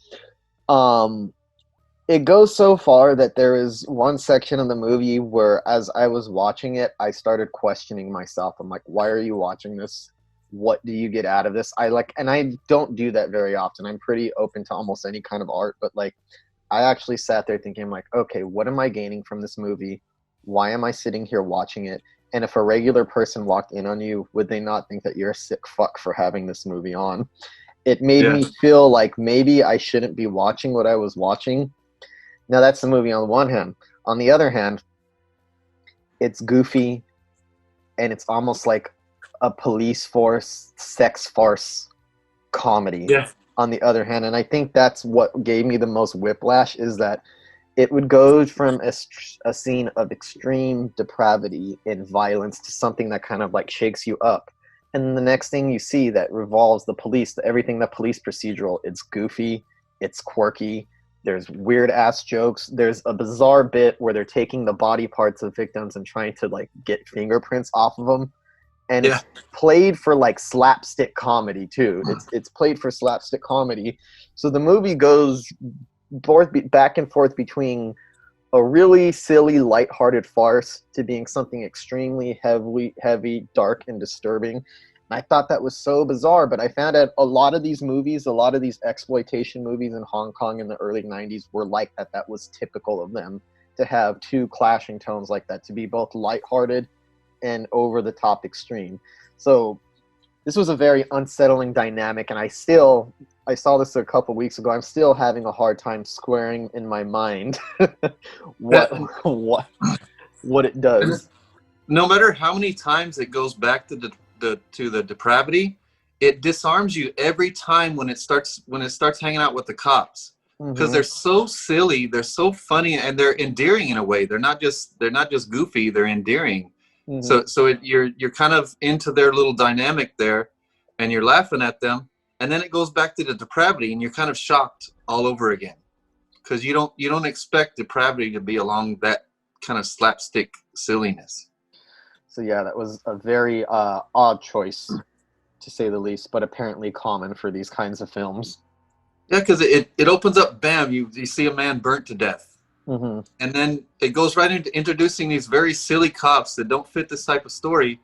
It goes so far that there is one section of the movie where, as I was watching it, I started questioning myself. I'm like, why are you watching this? What do you get out of this? And I don't do that very often. I'm pretty open to almost any kind of art, but like, I actually sat there thinking, like, okay, what am I gaining from this movie? Why am I sitting here watching it? And if a regular person walked in on you, would they not think that you're a sick fuck for having this movie on? It made me feel like maybe I shouldn't be watching what I was watching. Now, that's the movie on the one hand. On the other hand, it's goofy, and it's almost like a police force, sex farce comedy. Yeah. On the other hand, and I think that's what gave me the most whiplash, is that it would go from a scene of extreme depravity and violence to something that kind of like shakes you up. And the next thing you see that revolves the police, everything the police procedural, it's goofy, it's quirky, there's weird ass jokes, there's a bizarre bit where they're taking the body parts of victims and trying to like get fingerprints off of them. And it's played for like slapstick comedy too. It's played for slapstick comedy. So the movie goes back and forth between a really silly, lighthearted farce to being something extremely heavy, dark, and disturbing. And I thought that was so bizarre, but I found out a lot of these movies, a lot of these exploitation movies in Hong Kong in the early 90s were like that. That was typical of them, to have two clashing tones like that, to be both lighthearted and over-the-top extreme. So this was a very unsettling dynamic, and I saw this a couple weeks ago. I'm still having a hard time squaring in my mind what it does. No matter how many times it goes back to the depravity, it disarms you every time when it starts hanging out with the cops, because they're so silly, they're so funny, and they're endearing in a way. They're not just goofy, they're endearing. You're kind of into their little dynamic there, and you're laughing at them, and then it goes back to the depravity, and you're kind of shocked all over again, because you don't expect depravity to be along that kind of slapstick silliness. So yeah, that was a very odd choice, to say the least, but apparently common for these kinds of films. Yeah, because it opens up, bam, you see a man burnt to death. And then it goes right into introducing these very silly cops that don't fit this type of story,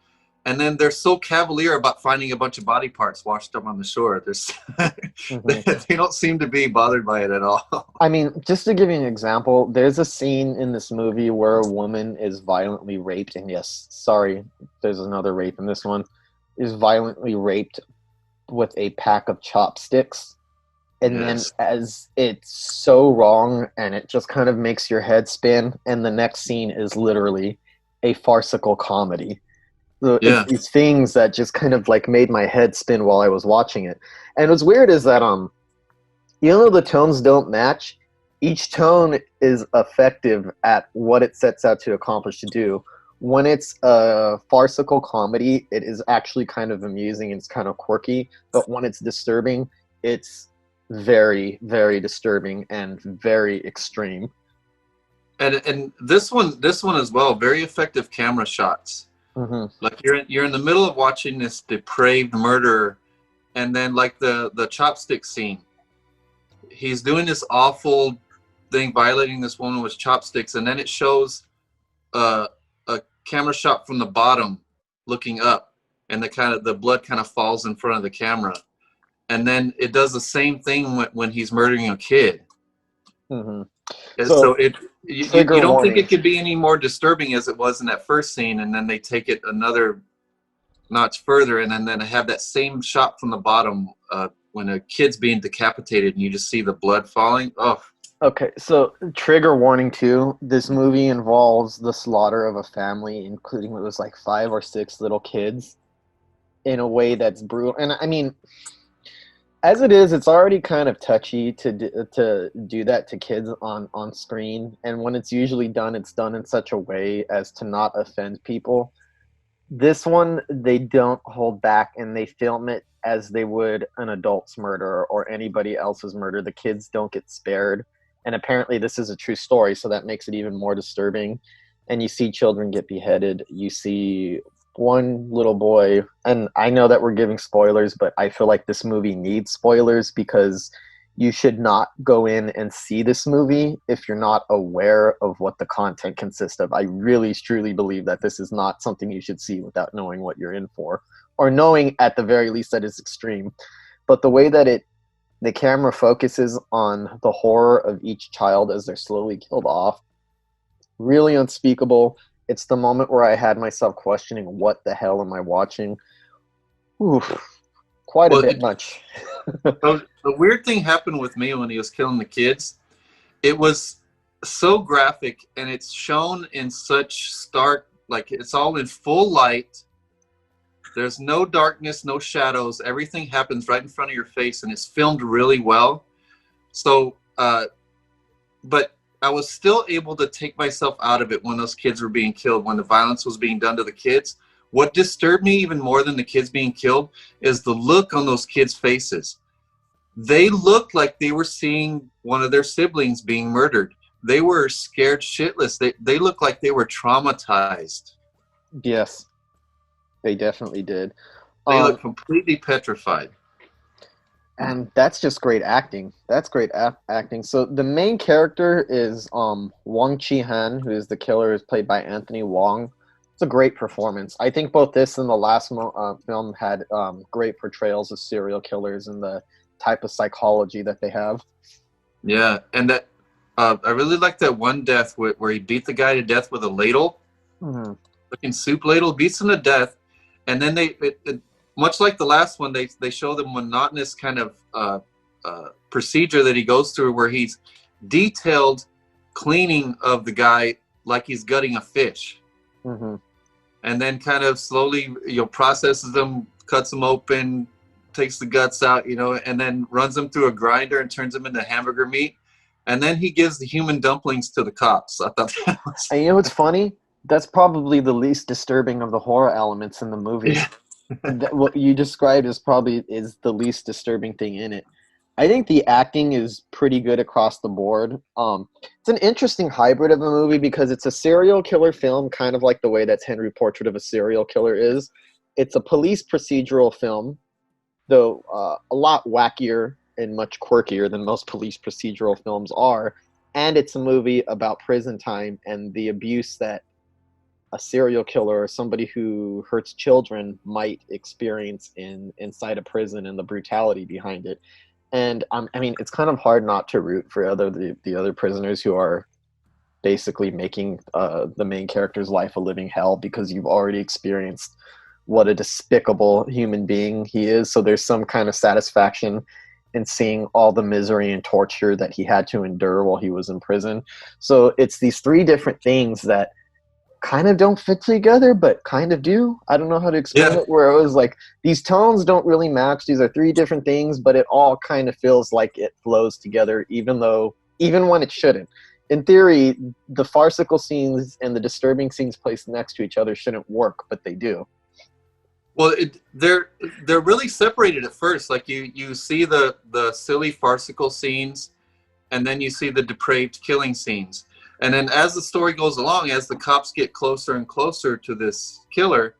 and then they're so cavalier about finding a bunch of body parts washed up on the shore. They don't seem to be bothered by it at all. I mean, just to give you an example, there's a scene in this movie where a woman is violently raped, and yes, sorry, there's another rape in this one, is violently raped with a pack of chopsticks. And then as it's so wrong, and it just kind of makes your head spin, and the next scene is literally a farcical comedy. So it's these things that just kind of like made my head spin while I was watching it. And what's weird is that even though the tones don't match, each tone is effective at what it sets out to accomplish to do. When it's a farcical comedy, it is actually kind of amusing and it's kind of quirky. But when it's disturbing, it's very, very disturbing and very extreme. And this one as well, very effective camera shots. Like you're in the middle of watching this depraved murder, and then like the chopstick scene, he's doing this awful thing, violating this woman with chopsticks, and then it shows a camera shot from the bottom looking up, and the blood kind of falls in front of the camera. And then it does the same thing when he's murdering a kid. So you don't think it could be any more disturbing as it was in that first scene, and then they take it another notch further, and then have that same shot from the bottom when a kid's being decapitated, and you just see the blood falling. Oh. Okay, so trigger warning too. This movie involves the slaughter of a family, including it was like 5 or 6 little kids, in a way that's brutal. And I mean, as it is, it's already kind of touchy to do that to kids on screen. And when it's usually done, it's done in such a way as to not offend people. This one, they don't hold back, and they film it as they would an adult's murder or anybody else's murder. The kids don't get spared. And apparently this is a true story, so that makes it even more disturbing. And you see children get beheaded. You see one little boy, and I know that we're giving spoilers, but I feel like this movie needs spoilers because you should not go in and see this movie if you're not aware of what the content consists of. I really truly believe that this is not something you should see without knowing what you're in for, or knowing at the very least that it's extreme. But the way that the camera focuses on the horror of each child as they're slowly killed off, really unspeakable. It's the moment where I had myself questioning, what the hell am I watching? Oof, quite a bit much. So the weird thing happened with me when he was killing the kids. It was so graphic, and it's shown in such stark, like it's all in full light. There's no darkness, no shadows. Everything happens right in front of your face, and it's filmed really well. So, but I was still able to take myself out of it when those kids were being killed, when the violence was being done to the kids. What disturbed me even more than the kids being killed is the look on those kids' faces. They looked like they were seeing one of their siblings being murdered. They were scared shitless. They looked like they were traumatized. Yes, they definitely did. They look completely petrified. And that's just great acting. That's great acting. So the main character is Wang Chi-han, who is the killer, is played by Anthony Wong. It's a great performance. I think both this and the last film had great portrayals of serial killers and the type of psychology that they have. Yeah, and that I really like that one death where he beat the guy to death with a ladle, looking soup ladle, beats him to death, and then much like the last one, they show the monotonous kind of procedure that he goes through, where he's detailed cleaning of the guy like he's gutting a fish, and then kind of slowly processes them, cuts them open, takes the guts out, and then runs them through a grinder and turns them into hamburger meat, and then he gives the human dumplings to the cops. I thought that was... And you know what's funny? That's probably the least disturbing of the horror elements in the movie. Yeah. What you described is the least disturbing thing in it. I think the acting is pretty good across the board. It's an interesting hybrid of a movie because it's a serial killer film, kind of like the way that Henry Portrait of a Serial Killer is. It's a police procedural film, though a lot wackier and much quirkier than most police procedural films are. And it's a movie about prison time and the abuse that a serial killer or somebody who hurts children might experience inside a prison, and the brutality behind it. And I mean, it's kind of hard not to root for the other prisoners who are basically making the main character's life a living hell, because you've already experienced what a despicable human being he is. So there's some kind of satisfaction in seeing all the misery and torture that he had to endure while he was in prison. So it's these three different things that kind of don't fit together, but kind of do. I don't know how to explain it, where it was like, these tones don't really match. These are three different things, but it all kind of feels like it flows together, even when it shouldn't. In theory, the farcical scenes and the disturbing scenes placed next to each other shouldn't work, but they do. Well, they're really separated at first. Like you see the silly farcical scenes, and then you see the depraved killing scenes. And then as the story goes along, as the cops get closer and closer to this killer,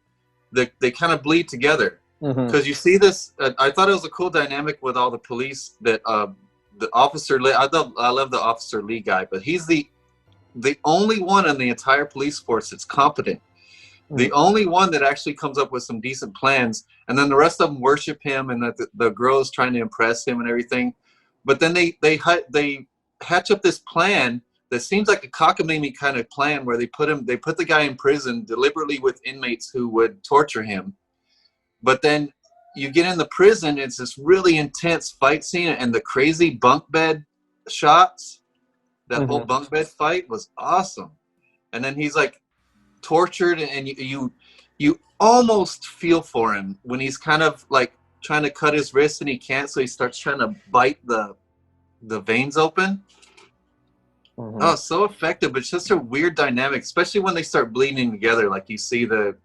they kind of bleed together. Because you see this, I thought it was a cool dynamic with all the police that the officer, I love the Officer Lee guy, but he's the only one in the entire police force that's competent. The only one that actually comes up with some decent plans, and then the rest of them worship him, and that the girl is trying to impress him and everything. But then they hatch up this plan that seems like a cockamamie kind of plan, where they put the guy in prison deliberately with inmates who would torture him. But then you get in the prison, it's this really intense fight scene, and the crazy bunk bed shots. That whole bunk bed fight was awesome. And then he's like tortured, and you almost feel for him when he's kind of like trying to cut his wrist and he can't, so he starts trying to bite the veins open. Oh, so effective, but it's just a weird dynamic, especially when they start bleeding together. Like you see the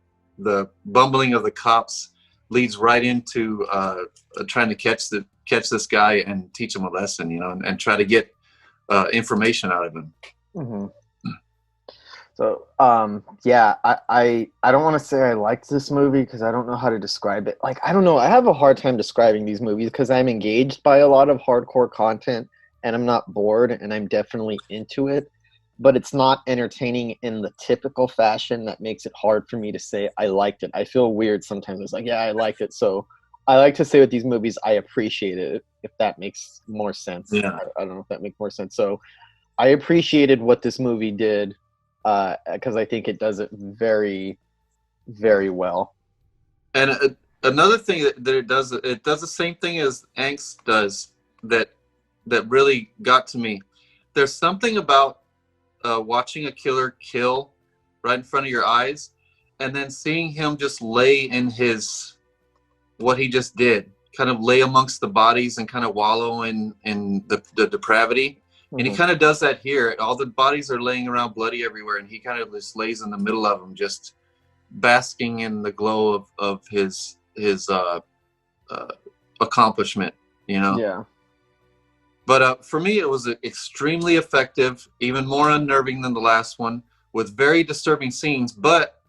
bumbling of the cops leads right into trying to catch this guy and teach him a lesson, and try to get information out of him. So, yeah, I don't want to say I liked this movie because I don't know how to describe it. Like, I don't know. I have a hard time describing these movies because I'm engaged by a lot of hardcore content and I'm not bored and I'm definitely into it, but it's not entertaining in the typical fashion that makes it hard for me to say I liked it. I feel weird sometimes. It's like, yeah, I liked it. So I like to say with these movies, I appreciate it, if that makes more sense. Yeah. I don't know if that makes more sense. So I appreciated what this movie did because I think it does it very, very well. And another thing that it does the same thing as Angst does that really got to me. There's something about watching a killer kill right in front of your eyes, and then seeing him just lay in what he just did, kind of lay amongst the bodies and kind of wallow in the depravity. And he kind of does that here. All the bodies are laying around bloody everywhere, and he kind of just lays in the middle of them, just basking in the glow of his accomplishment, you know? Yeah. But for me, it was extremely effective, even more unnerving than the last one, with very disturbing scenes. But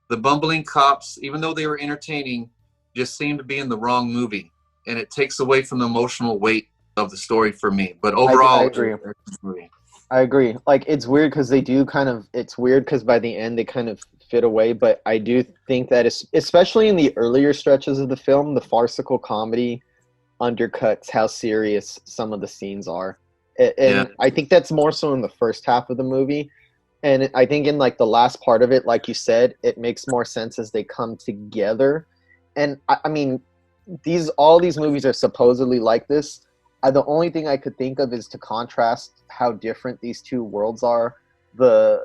the bumbling cops, even though they were entertaining, just seemed to be in the wrong movie. And it takes away from the emotional weight of the story for me. But overall, I agree. I agree. Like, it's weird because they do it's weird because by the end they kind of fit away, but I do think that especially in the earlier stretches of the film, the farcical comedy undercuts how serious some of the scenes are. And I think that's more so in the first half of the movie. And I think in like the last part of it, like you said, it makes more sense as they come together. And I mean, all these movies are supposedly like this. The only thing I could think of is to contrast how different these two worlds are. How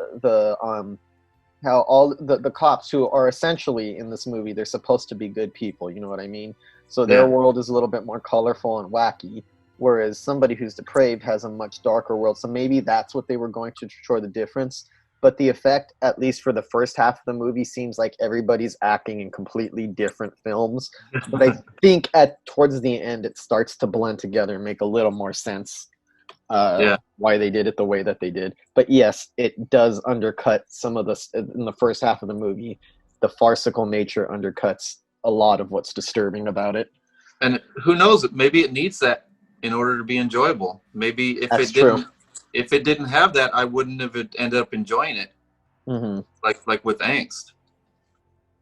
all the cops who are essentially in this movie, they're supposed to be good people. You know what I mean? So their world is a little bit more colorful and wacky, whereas somebody who's depraved has a much darker world. So maybe that's what they were going to show the difference. But the effect, at least for the first half of the movie, seems like everybody's acting in completely different films. But I think towards the end, it starts to blend together and make a little more sense why they did it the way that they did. But yes, it does undercut some of in the first half of the movie. The farcical nature undercuts a lot of what's disturbing about it. And who knows? Maybe it needs that in order to be enjoyable. Maybe if it didn't have that, I wouldn't have ended up enjoying it. Mm-hmm. Like with Angst.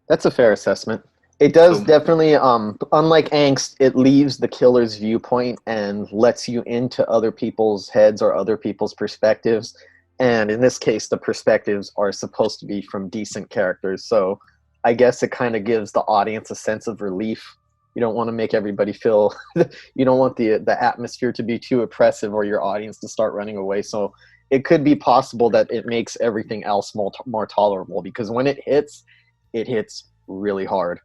That's a fair assessment. It does definitely, unlike Angst, it leaves the killer's viewpoint and lets you into other people's heads or other people's perspectives. And in this case, the perspectives are supposed to be from decent characters. So I guess it kind of gives the audience a sense of relief. You don't want to make everybody feel, you don't want the atmosphere to be too oppressive or your audience to start running away. So it could be possible that it makes everything else more tolerable, because when it hits really hard.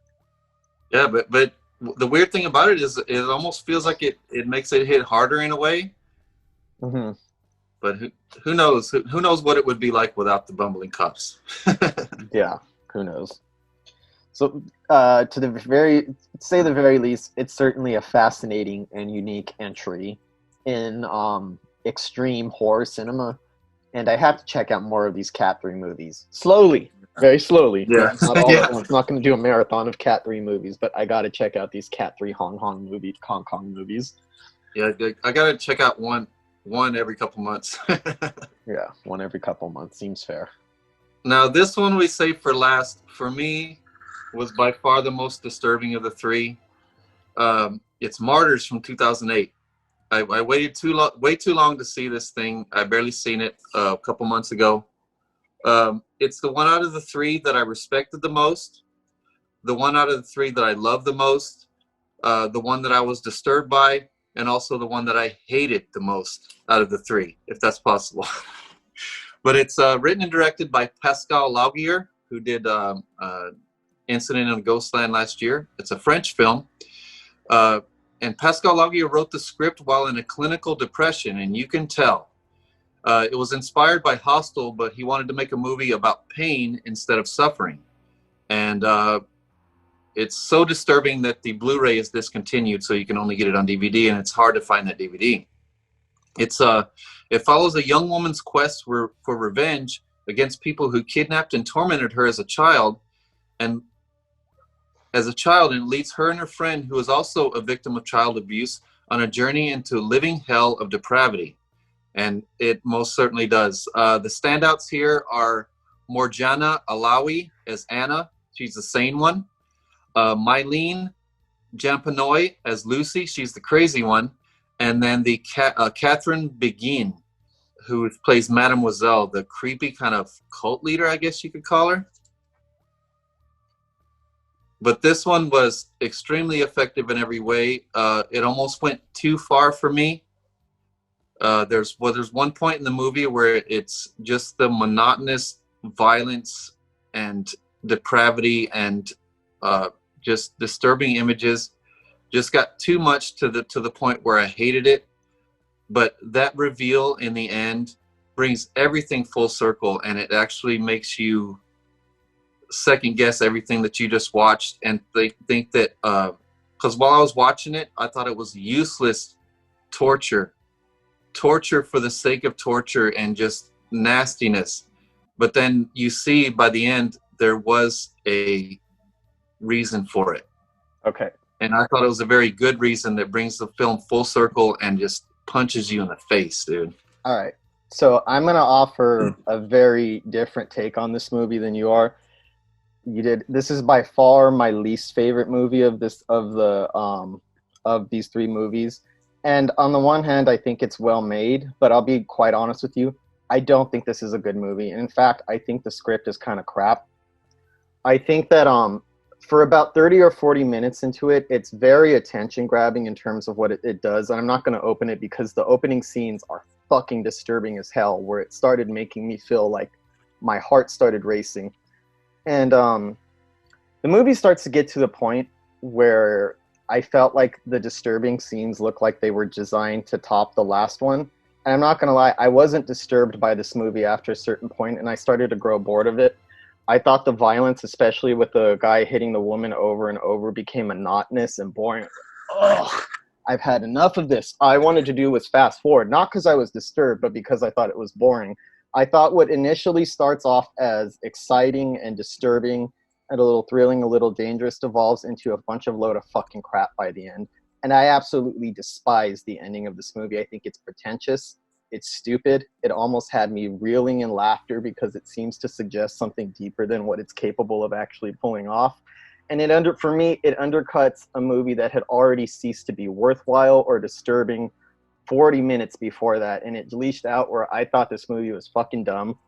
Yeah, but the weird thing about it is it almost feels like it makes it hit harder in a way. Mm-hmm. But who knows? Who knows what it would be like without the bumbling cops? Yeah, who knows? So, to the very least, it's certainly a fascinating and unique entry in extreme horror cinema, and I have to check out more of these Cat 3 movies. Slowly, very slowly. Yeah. Not all at once. I'm not going to do a marathon of Cat 3 movies, but I got to check out these Cat 3 Hong Kong movies. Yeah, I got to check out one every couple months. Yeah, one every couple months seems fair. Now, this one we save for last, for me, was by far the most disturbing of the three. It's Martyrs from 2008. I waited way too long to see this thing. I barely seen it a couple months ago. It's the one out of the three that I respected the most, the one out of the three that I loved the most, the one that I was disturbed by, and also the one that I hated the most out of the three, if that's possible. But it's written and directed by Pascal Laugier, who did Incident in Ghostland last year. It's a French film. And Pascal Laugier wrote the script while in a clinical depression, and you can tell. It was inspired by Hostel, but he wanted to make a movie about pain instead of suffering. And it's so disturbing that the Blu-ray is discontinued, so you can only get it on DVD, and it's hard to find that DVD. It follows a young woman's quest for revenge against people who kidnapped and tormented her as a child, and leads her and her friend, who is also a victim of child abuse, on a journey into living hell of depravity. And it most certainly does. The standouts here are Morjana Alawi as Anna. She's the sane one. Mylene Jampanoy as Lucy. She's the crazy one. And then the Catherine Begin, who plays Mademoiselle, the creepy kind of cult leader, I guess you could call her. But this one was extremely effective in every way. It almost went too far for me. There's one point in the movie where it's just the monotonous violence and depravity and just disturbing images just got too much to the point where I hated it. But that reveal in the end brings everything full circle, and it actually makes you second guess everything that you just watched and think that because while I was watching it, I thought it was useless torture for the sake of torture and just nastiness. But then you see by the end there was a reason for it. Okay. And I thought it was a very good reason that brings the film full circle and just punches you in the face, dude. All right. So I'm going to offer a very different take on this movie than you are. This is by far my least favorite movie of these three movies. And on the one hand, I think it's well made, but I'll be quite honest with you. I don't think this is a good movie. And in fact, I think the script is kind of crap. I think that for about 30 or 40 minutes into it, it's very attention grabbing in terms of what it does. And I'm not going to open it because the opening scenes are fucking disturbing as hell, where it started making me feel like my heart started racing. And the movie starts to get to the point where I felt like the disturbing scenes looked like they were designed to top the last one. And I'm not going to lie, I wasn't disturbed by this movie after a certain point, and I started to grow bored of it. I thought the violence, especially with the guy hitting the woman over and over, became monotonous and boring. Ugh, I've had enough of this. All I wanted to do was fast forward, not because I was disturbed, but because I thought it was boring. I thought what initially starts off as exciting and disturbing and a little thrilling, a little dangerous, devolves into a bunch of load of fucking crap by the end. And I absolutely despise the ending of this movie. I think it's pretentious. It's stupid. It almost had me reeling in laughter because it seems to suggest something deeper than what it's capable of actually pulling off. And for me, it undercuts a movie that had already ceased to be worthwhile or disturbing 40 minutes before that. And it leashed out where I thought this movie was fucking dumb.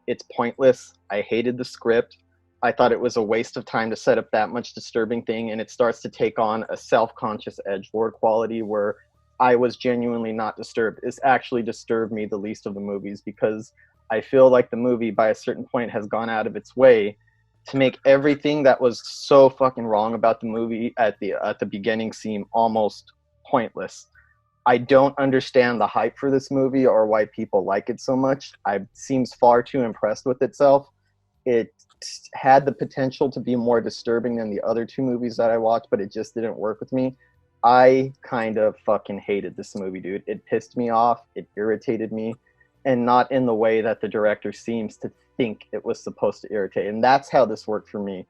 It's pointless. I hated the script. I thought it was a waste of time to set up that much disturbing thing. And it starts to take on a self-conscious edgelord quality where I was genuinely not disturbed. This actually disturbed me the least of the movies because I feel like the movie by a certain point has gone out of its way to make everything that was so fucking wrong about the movie at the beginning seem almost pointless. I don't understand the hype for this movie or why people like it so much. It seems far too impressed with itself. It had the potential to be more disturbing than the other two movies that I watched, but it just didn't work with me. I kind of fucking hated this movie, dude. It pissed me off. It irritated me. And not in the way that the director seems to think it was supposed to irritate. And that's how this worked for me.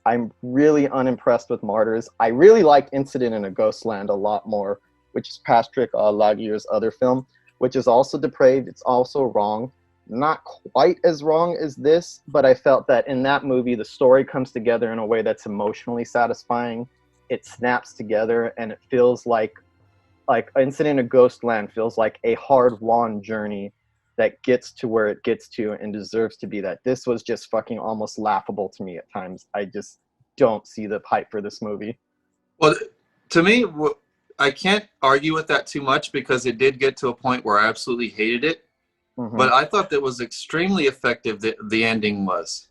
I'm really unimpressed with Martyrs. I really liked Incident in a Ghostland a lot more, which is Patrick Laguerre's other film, which is also depraved. It's also wrong. Not quite as wrong as this, but I felt that in that movie, the story comes together in a way that's emotionally satisfying. It snaps together, and it feels like Incident in Ghostland feels like a hard-won journey that gets to where it gets to and deserves to be that. This was just fucking almost laughable to me at times. I just don't see the hype for this movie. Well, to me, I can't argue with that too much because it did get to a point where I absolutely hated it. Mm-hmm. But I thought that was extremely effective, the ending was.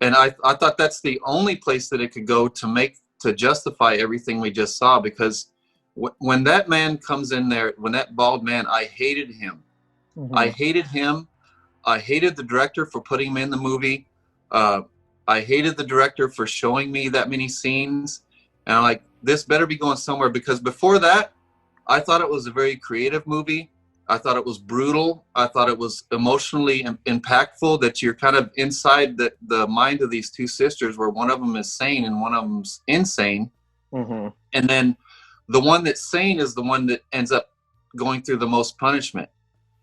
And I thought that's the only place that it could go to justify everything we just saw, because when that man comes in there, when that bald man, I hated him. Mm-hmm. I hated him. I hated the director for putting him in the movie. I hated the director for showing me that many scenes. And I'm like, this better be going somewhere, because before that, I thought it was a very creative movie. I thought it was brutal. I thought it was emotionally impactful, that you're kind of inside the mind of these two sisters, where one of them is sane and one of them's insane. Mm-hmm. And then the one that's sane is the one that ends up going through the most punishment.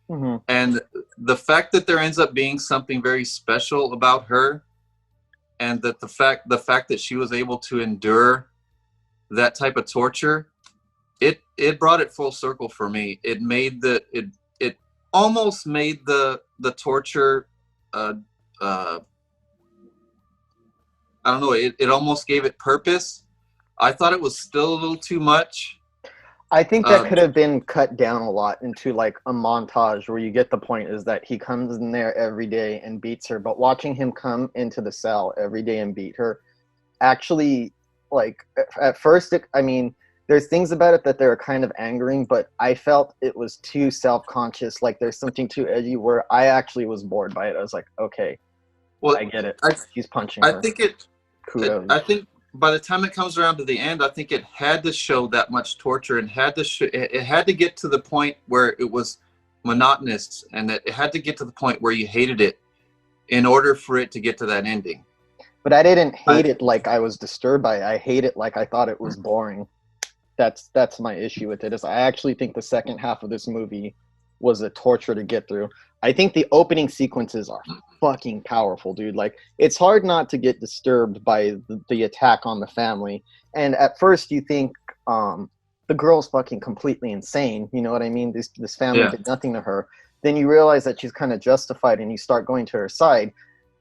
Mm-hmm. And the fact that there ends up being something very special about her, and that the fact that she was able to endure that type of torture, it brought it full circle for me. It made it almost made the torture I don't know, it almost gave it purpose. I thought it was still a little too much. I think that could have been cut down a lot into like a montage where you get the point is that he comes in there every day and beats her. But watching him come into the cell every day and beat her, actually, like at first, I mean, there's things about it that they're kind of angering, but I felt it was too self-conscious. Like there's something too edgy where I actually was bored by it. I was like, okay, Well, I get it. He's punching I her. think Kudos. I think by the time it comes around to the end, I think it had to show that much torture, and it had to get to the point where it was monotonous, and that it had to get to the point where you hated it in order for it to get to that ending. But I didn't hate it like I was disturbed by it. I hate it like I thought it was boring. That's my issue with it. Is I actually think the second half of this movie was a torture to get through. I think the opening sequences are fucking powerful, dude. Like, it's hard not to get disturbed by the attack on the family. And at first you think the girl's fucking completely insane. You know what I mean? This family did nothing to her. Then you realize that she's kind of justified, and you start going to her side.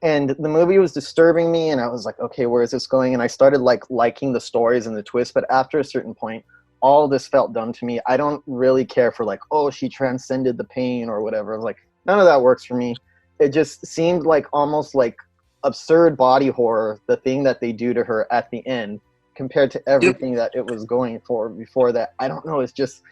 And the movie was disturbing me, and I was like, okay, where is this going? And I started liking the stories and the twists, but after a certain point, all of this felt dumb to me. I don't really care for like, oh, she transcended the pain or whatever. I was like, none of that works for me. It just seemed like almost like absurd body horror, the thing that they do to her at the end, compared to everything that it was going for before that. I don't know. It's just,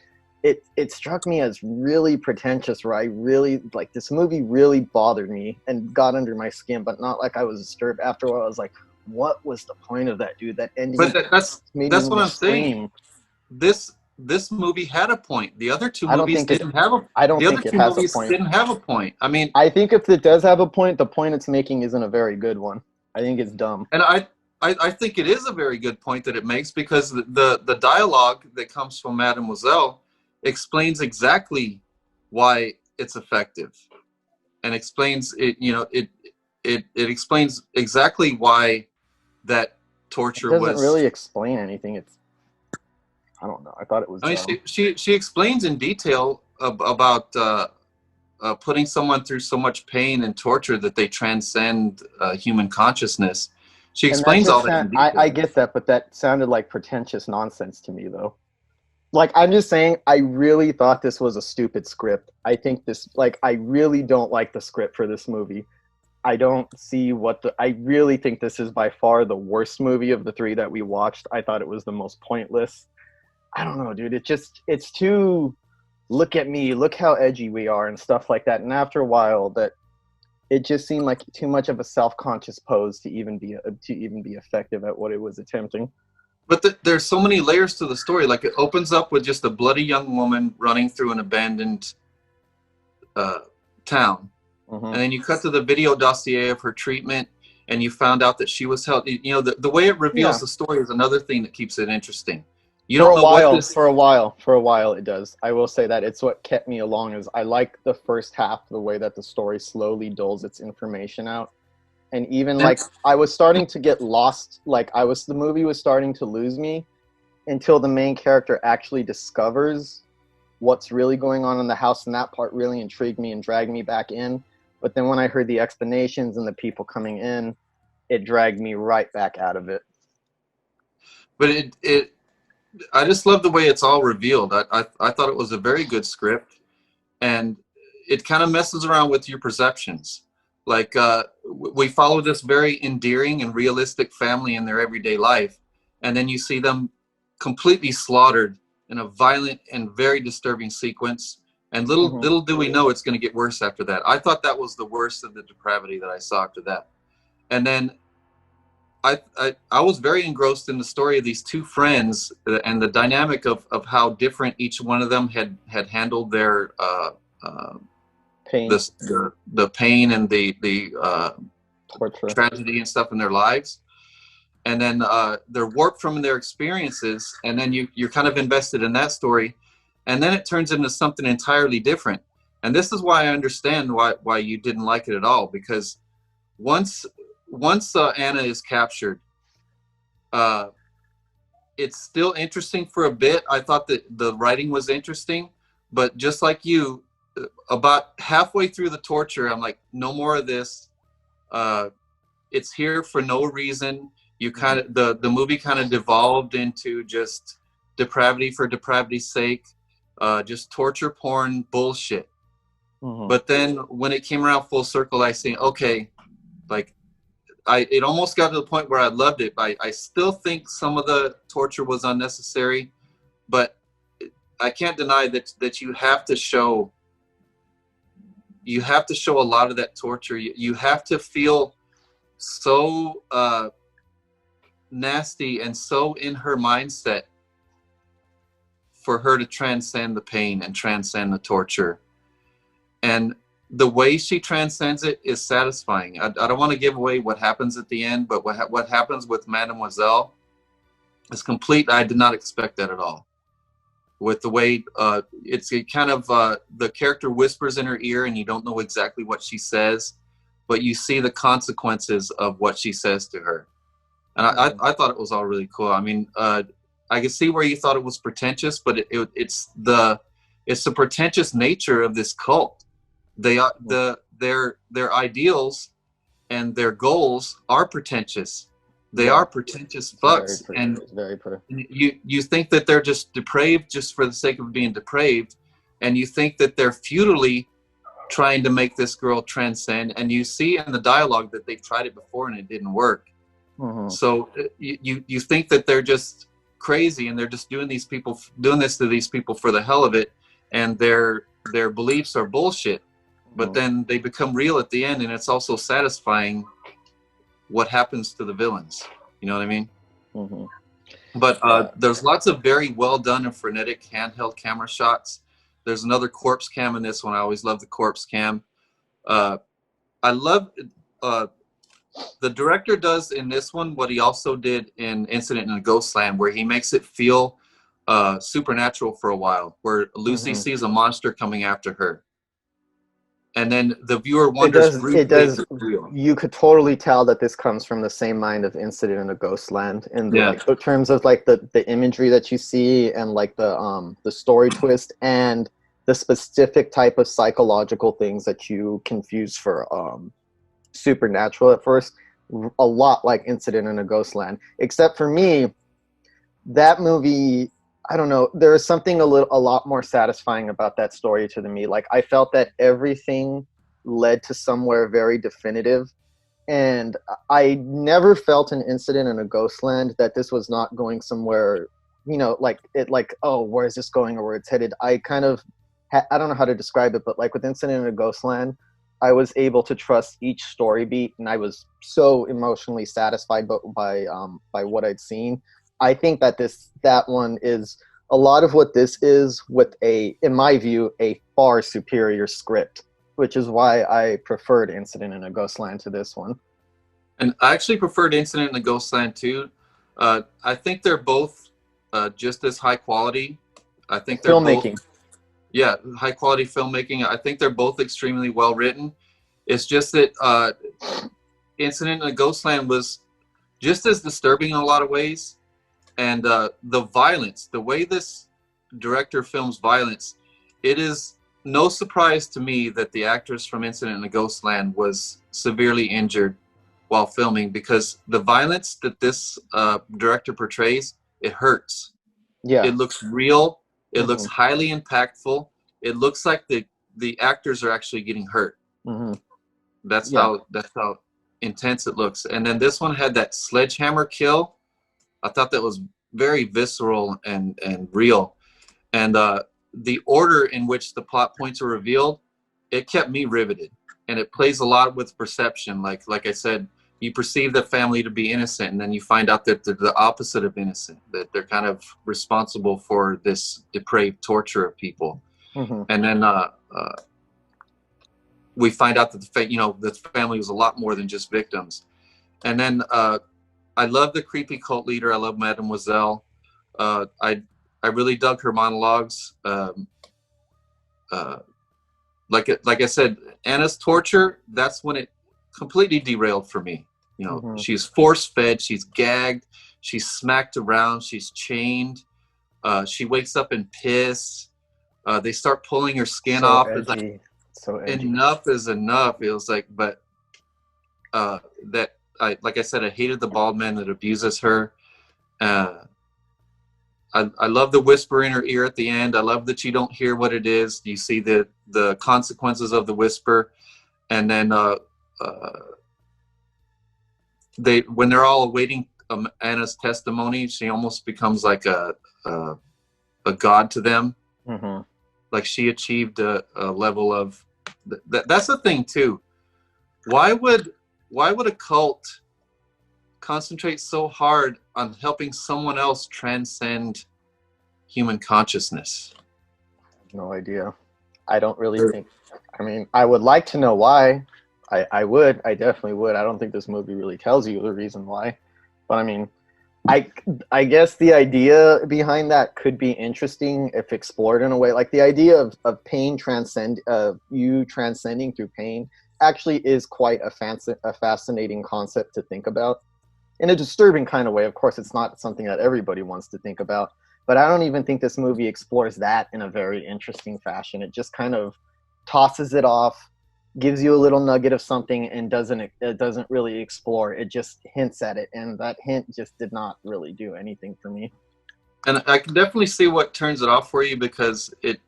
it struck me as really pretentious, where I really, like, this movie really bothered me and got under my skin, but not like I was disturbed. After a while, I was like, what was the point of that, dude? That ending. But that's what I'm scream. saying. This movie had a point. The other two movies didn't have a. I don't the think other it two has movies a point. didn't have a point. I mean, I think if it does have a point, the point it's making isn't a very good one. I think it's dumb. and I think it is a very good point that it makes, because the dialogue that comes from Mademoiselle explains exactly why it's effective, and explains it. You know, it explains exactly why that torture It doesn't was. really explain anything. It's, I don't know. I thought it was. I mean, she explains in detail about putting someone through so much pain and torture that they transcend human consciousness. She explains all that in detail. I get that, but that sounded like pretentious nonsense to me, though. Like, I'm just saying, I really thought this was a stupid script. I think this, like, I really don't like the script for this movie. I don't see I really think this is by far the worst movie of the three that we watched. I thought it was the most pointless. I don't know, dude. It's too, look at me, look how edgy we are and stuff like that. And after a while, that it just seemed like too much of a self-conscious pose to even be effective at what it was attempting. But there's so many layers to the story. Like, it opens up with just a bloody young woman running through an abandoned town. Mm-hmm. And then you cut to the video dossier of her treatment, and you found out that she was held. You know, the way it reveals the story is another thing that keeps it interesting. You don't know what this... For a while it does. I will say that it's what kept me along. Is I like the first half, the way that the story slowly doles its information out. And even like I was starting to get lost, the movie was starting to lose me until the main character actually discovers what's really going on in the house, and that part really intrigued me and dragged me back in. But then when I heard the explanations and the people coming in, it dragged me right back out of it. But I just love the way it's all revealed. I thought it was a very good script, and it kind of messes around with your perceptions. Like, we follow this very endearing and realistic family in their everyday life, and then you see them completely slaughtered in a violent and very disturbing sequence. And little do we know it's going to get worse after that. I thought that was the worst of the depravity that I saw after that. And then I was very engrossed in the story of these two friends and the dynamic of how different each one of them had handled their Pain, the pain and the torture. tragedy and stuff in their lives. And then they're warped from their experiences, and then you're kind of invested in that story, and then it turns into something entirely different. And this is why I understand why you didn't like it at all, because once Anna is captured, it's still interesting for a bit. I thought that the writing was interesting, but just like you, about halfway through the torture, I'm like, no more of this. It's here for no reason. You kind of the movie kind of devolved into just depravity for depravity's sake, just torture porn bullshit. But then when it came around full circle, I see, okay, like it almost got to the point where I loved it. I still think some of the torture was unnecessary, but I can't deny that you have to show a lot of that torture. You have to feel so nasty and so in her mindset for her to transcend the pain and transcend the torture. And the way she transcends it is satisfying. I don't want to give away what happens at the end, but what happens with Mademoiselle is complete. I did not expect that at all. With the way it kind of the character whispers in her ear and you don't know exactly what she says, but you see the consequences of what she says to her. And I thought it was all really cool. I mean, I can see where you thought it was pretentious, but it's the pretentious nature of this cult. They are their ideals and their goals are pretentious. They are pretentious fucks, you think that they're just depraved just for the sake of being depraved, and you think that they're futilely trying to make this girl transcend. And you see in the dialogue that they've tried it before and it didn't work. So you think that they're just crazy and they're just doing this to these people for the hell of it, and their beliefs are bullshit. But then they become real at the end, and it's also satisfying what happens to the villains. You know what I mean? But there's lots of very well done and frenetic handheld camera shots. There's another corpse cam in this one. I always love the corpse cam. I love the director does in this one what he also did in Incident in a Ghostland, where he makes it feel supernatural for a while, where Lucy sees a monster coming after her. And then the viewer wonders. It does. You could totally tell that this comes from the same mind of Incident in a Ghostland, in the terms of like the imagery that you see, and like the story twist, and the specific type of psychological things that you confuse for supernatural at first. A lot like Incident in a Ghostland, except for me, that movie, I don't know, there is something a lot more satisfying about that story to me. Like, I felt that everything led to somewhere very definitive, and I never felt an Incident in a Ghostland that this was not going somewhere, you know, oh, where is this going, or where it's headed. I kind of, I don't know how to describe it, but like with Incident in a Ghostland, I was able to trust each story beat, and I was so emotionally satisfied by what I'd seen. I think that that one is a lot of what this is, with in my view, a far superior script, which is why I preferred Incident in a Ghostland to this one. And I actually preferred Incident in a Ghostland too. I think they're both just as high quality. I think they're filmmaking. High quality filmmaking. I think they're both extremely well written. It's just that Incident in a Ghostland was just as disturbing in a lot of ways. And the violence, the way this director films violence, it is no surprise to me that the actress from Incident in a Ghostland was severely injured while filming, because the violence that this director portrays, it hurts. Yeah. It looks real. It looks highly impactful. It looks like the actors are actually getting hurt. That's how intense it looks. And then this one had that sledgehammer kill. I thought that was very visceral and real. And the order in which the plot points are revealed, it kept me riveted. And it plays a lot with perception. Like I said, you perceive the family to be innocent, and then you find out that they're the opposite of innocent, that they're kind of responsible for this depraved torture of people. Mm-hmm. And then we find out that the family was a lot more than just victims. And then I love the creepy cult leader. I love Mademoiselle. I really dug her monologues. Like I said, Anna's torture, that's when it completely derailed for me. You know, Mm-hmm. She's force-fed, she's gagged, she's smacked around, she's chained. She wakes up in piss. They start pulling her skin So off. edgy. It's like, So edgy. enough is enough. It was like, but like I said, I hated the bald man that abuses her. I love the whisper in her ear at the end. I love that you don't hear what it is. You see the consequences of the whisper. And then when they're all awaiting Anna's testimony, she almost becomes like a god to them. Mm-hmm. Like she achieved a level of that's the thing too. Why would a cult concentrate so hard on helping someone else transcend human consciousness? No idea. I don't really think. I mean, I would like to know why. I definitely would. I don't think this movie really tells you the reason why. But I mean, I guess the idea behind that could be interesting if explored in a way. Like the idea of pain you transcending through pain actually is quite a fascinating concept to think about. In a disturbing kind of way. Of course, it's not something that everybody wants to think about. But I don't even think this movie explores that in a very interesting fashion. It just kind of tosses it off, gives you a little nugget of something, and it doesn't really explore. It just hints at it, and that hint just did not really do anything for me. And I can definitely see what turns it off for you, because it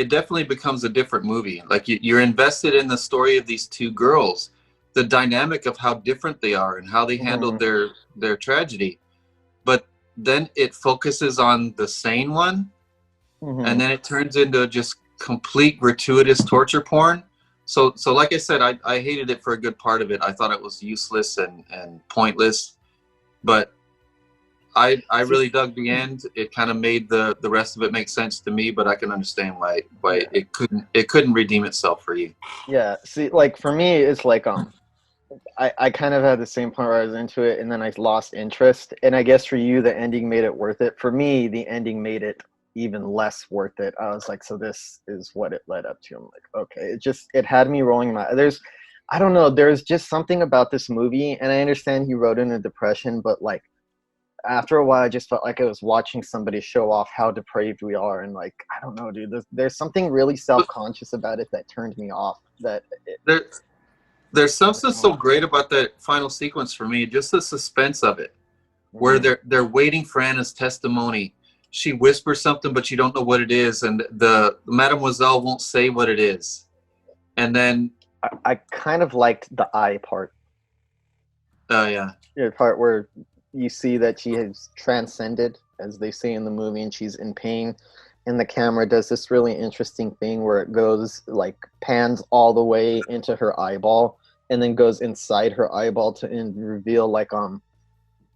definitely becomes a different movie. Like you're invested in the story of these two girls, the dynamic of how different they are and how they handled their tragedy. But then it focuses on the sane one, and then it turns into just complete gratuitous torture porn. So like I said, I hated it for a good part of it. I thought it was useless and pointless, but I really dug the end. It kind of made the rest of it make sense to me, but I can understand why it couldn't redeem itself for you. Yeah, see, like for me, it's like I kind of had the same point where I was into it, and then I lost interest. And I guess for you, the ending made it worth it. For me, the ending made it even less worth it. I was like, so this is what it led up to. I'm like, okay, it had me rolling my. I don't know. There's just something about this movie, and I understand he wrote in a depression, but like after a while, I just felt like I was watching somebody show off how depraved we are, and like I don't know, dude. There's something really self-conscious about it that turned me off. There's something so great about that final sequence for me, just the suspense of it, where they're waiting for Anna's testimony. She whispers something, but you don't know what it is, and the Mademoiselle won't say what it is. And then I kind of liked the eye part. Oh yeah. The part where you see that she has transcended, as they say in the movie, and she's in pain. And the camera does this really interesting thing where it goes like pans all the way into her eyeball and then goes inside her eyeball to reveal like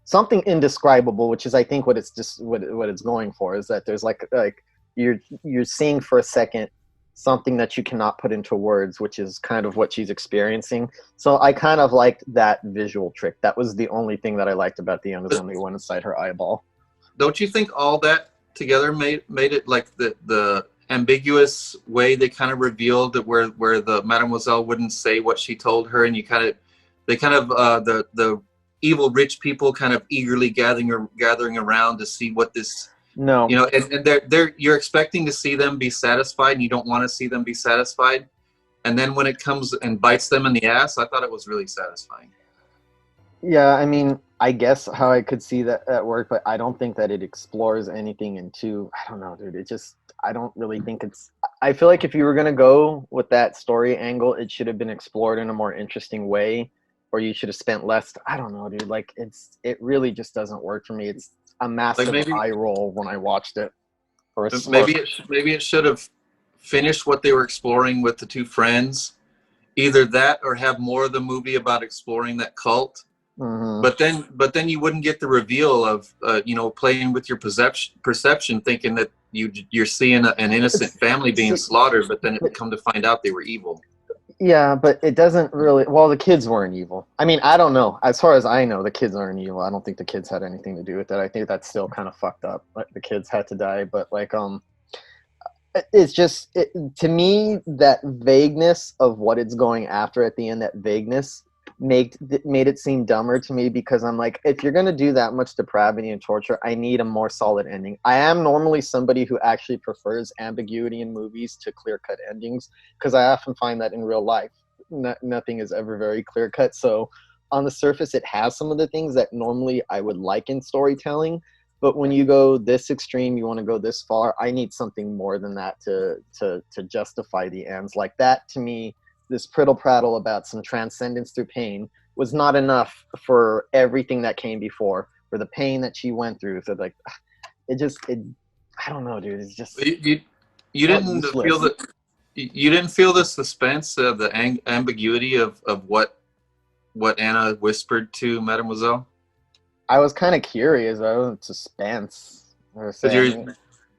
something indescribable, which is I think what it's going for, is that there's like you're seeing for a second something that you cannot put into words, which is kind of what she's experiencing. So I kind of liked that visual trick. That was the only thing that I liked about the end, is when they went inside her eyeball. Don't you think all that together made it like the ambiguous way they kind of revealed that where the Mademoiselle wouldn't say what she told her, and the evil rich people kind of eagerly gathering around to see what this, no, you know, and you're expecting to see them be satisfied, and you don't want to see them be satisfied, and then when it comes and bites them in the ass, I thought it was really satisfying. Yeah, I mean, I guess how I could see that at work, but I don't think that it explores anything into, I don't know, dude. I don't really think I feel like if you were going to go with that story angle, it should have been explored in a more interesting way, or you should have spent less. I don't know, dude. Like, it really just doesn't work for me. It's a massive eye roll when I watched it. Maybe it should have finished what they were exploring with the two friends. Either that or have more of the movie about exploring that cult. But then you wouldn't get the reveal of playing with your perception, thinking that you're seeing an innocent family being slaughtered, but then it come to find out they were evil. Yeah, but it doesn't really. Well, the kids weren't evil. I mean, I don't know. As far as I know, the kids aren't evil. I don't think the kids had anything to do with it. I think that's still kind of fucked up. Like the kids had to die, but like it's just to me that vagueness of what it's going after at the end. That vagueness made it seem dumber to me, because I'm like, if you're gonna do that much depravity and torture, I need a more solid ending. I am normally somebody who actually prefers ambiguity in movies to clear-cut endings, because I often find that in real life nothing is ever very clear-cut. So on the surface it has some of the things that normally I would like in storytelling, but when you go this extreme, you want to go this far, I need something more than that to justify the ends. Like that, to me, this prittle prattle about some transcendence through pain was not enough for everything that came before, for the pain that she went through. So like, I don't know, dude. It's just You didn't feel that. You didn't feel the suspense of the ambiguity of what Anna whispered to Mademoiselle. I was kind of curious. I wasn't suspense.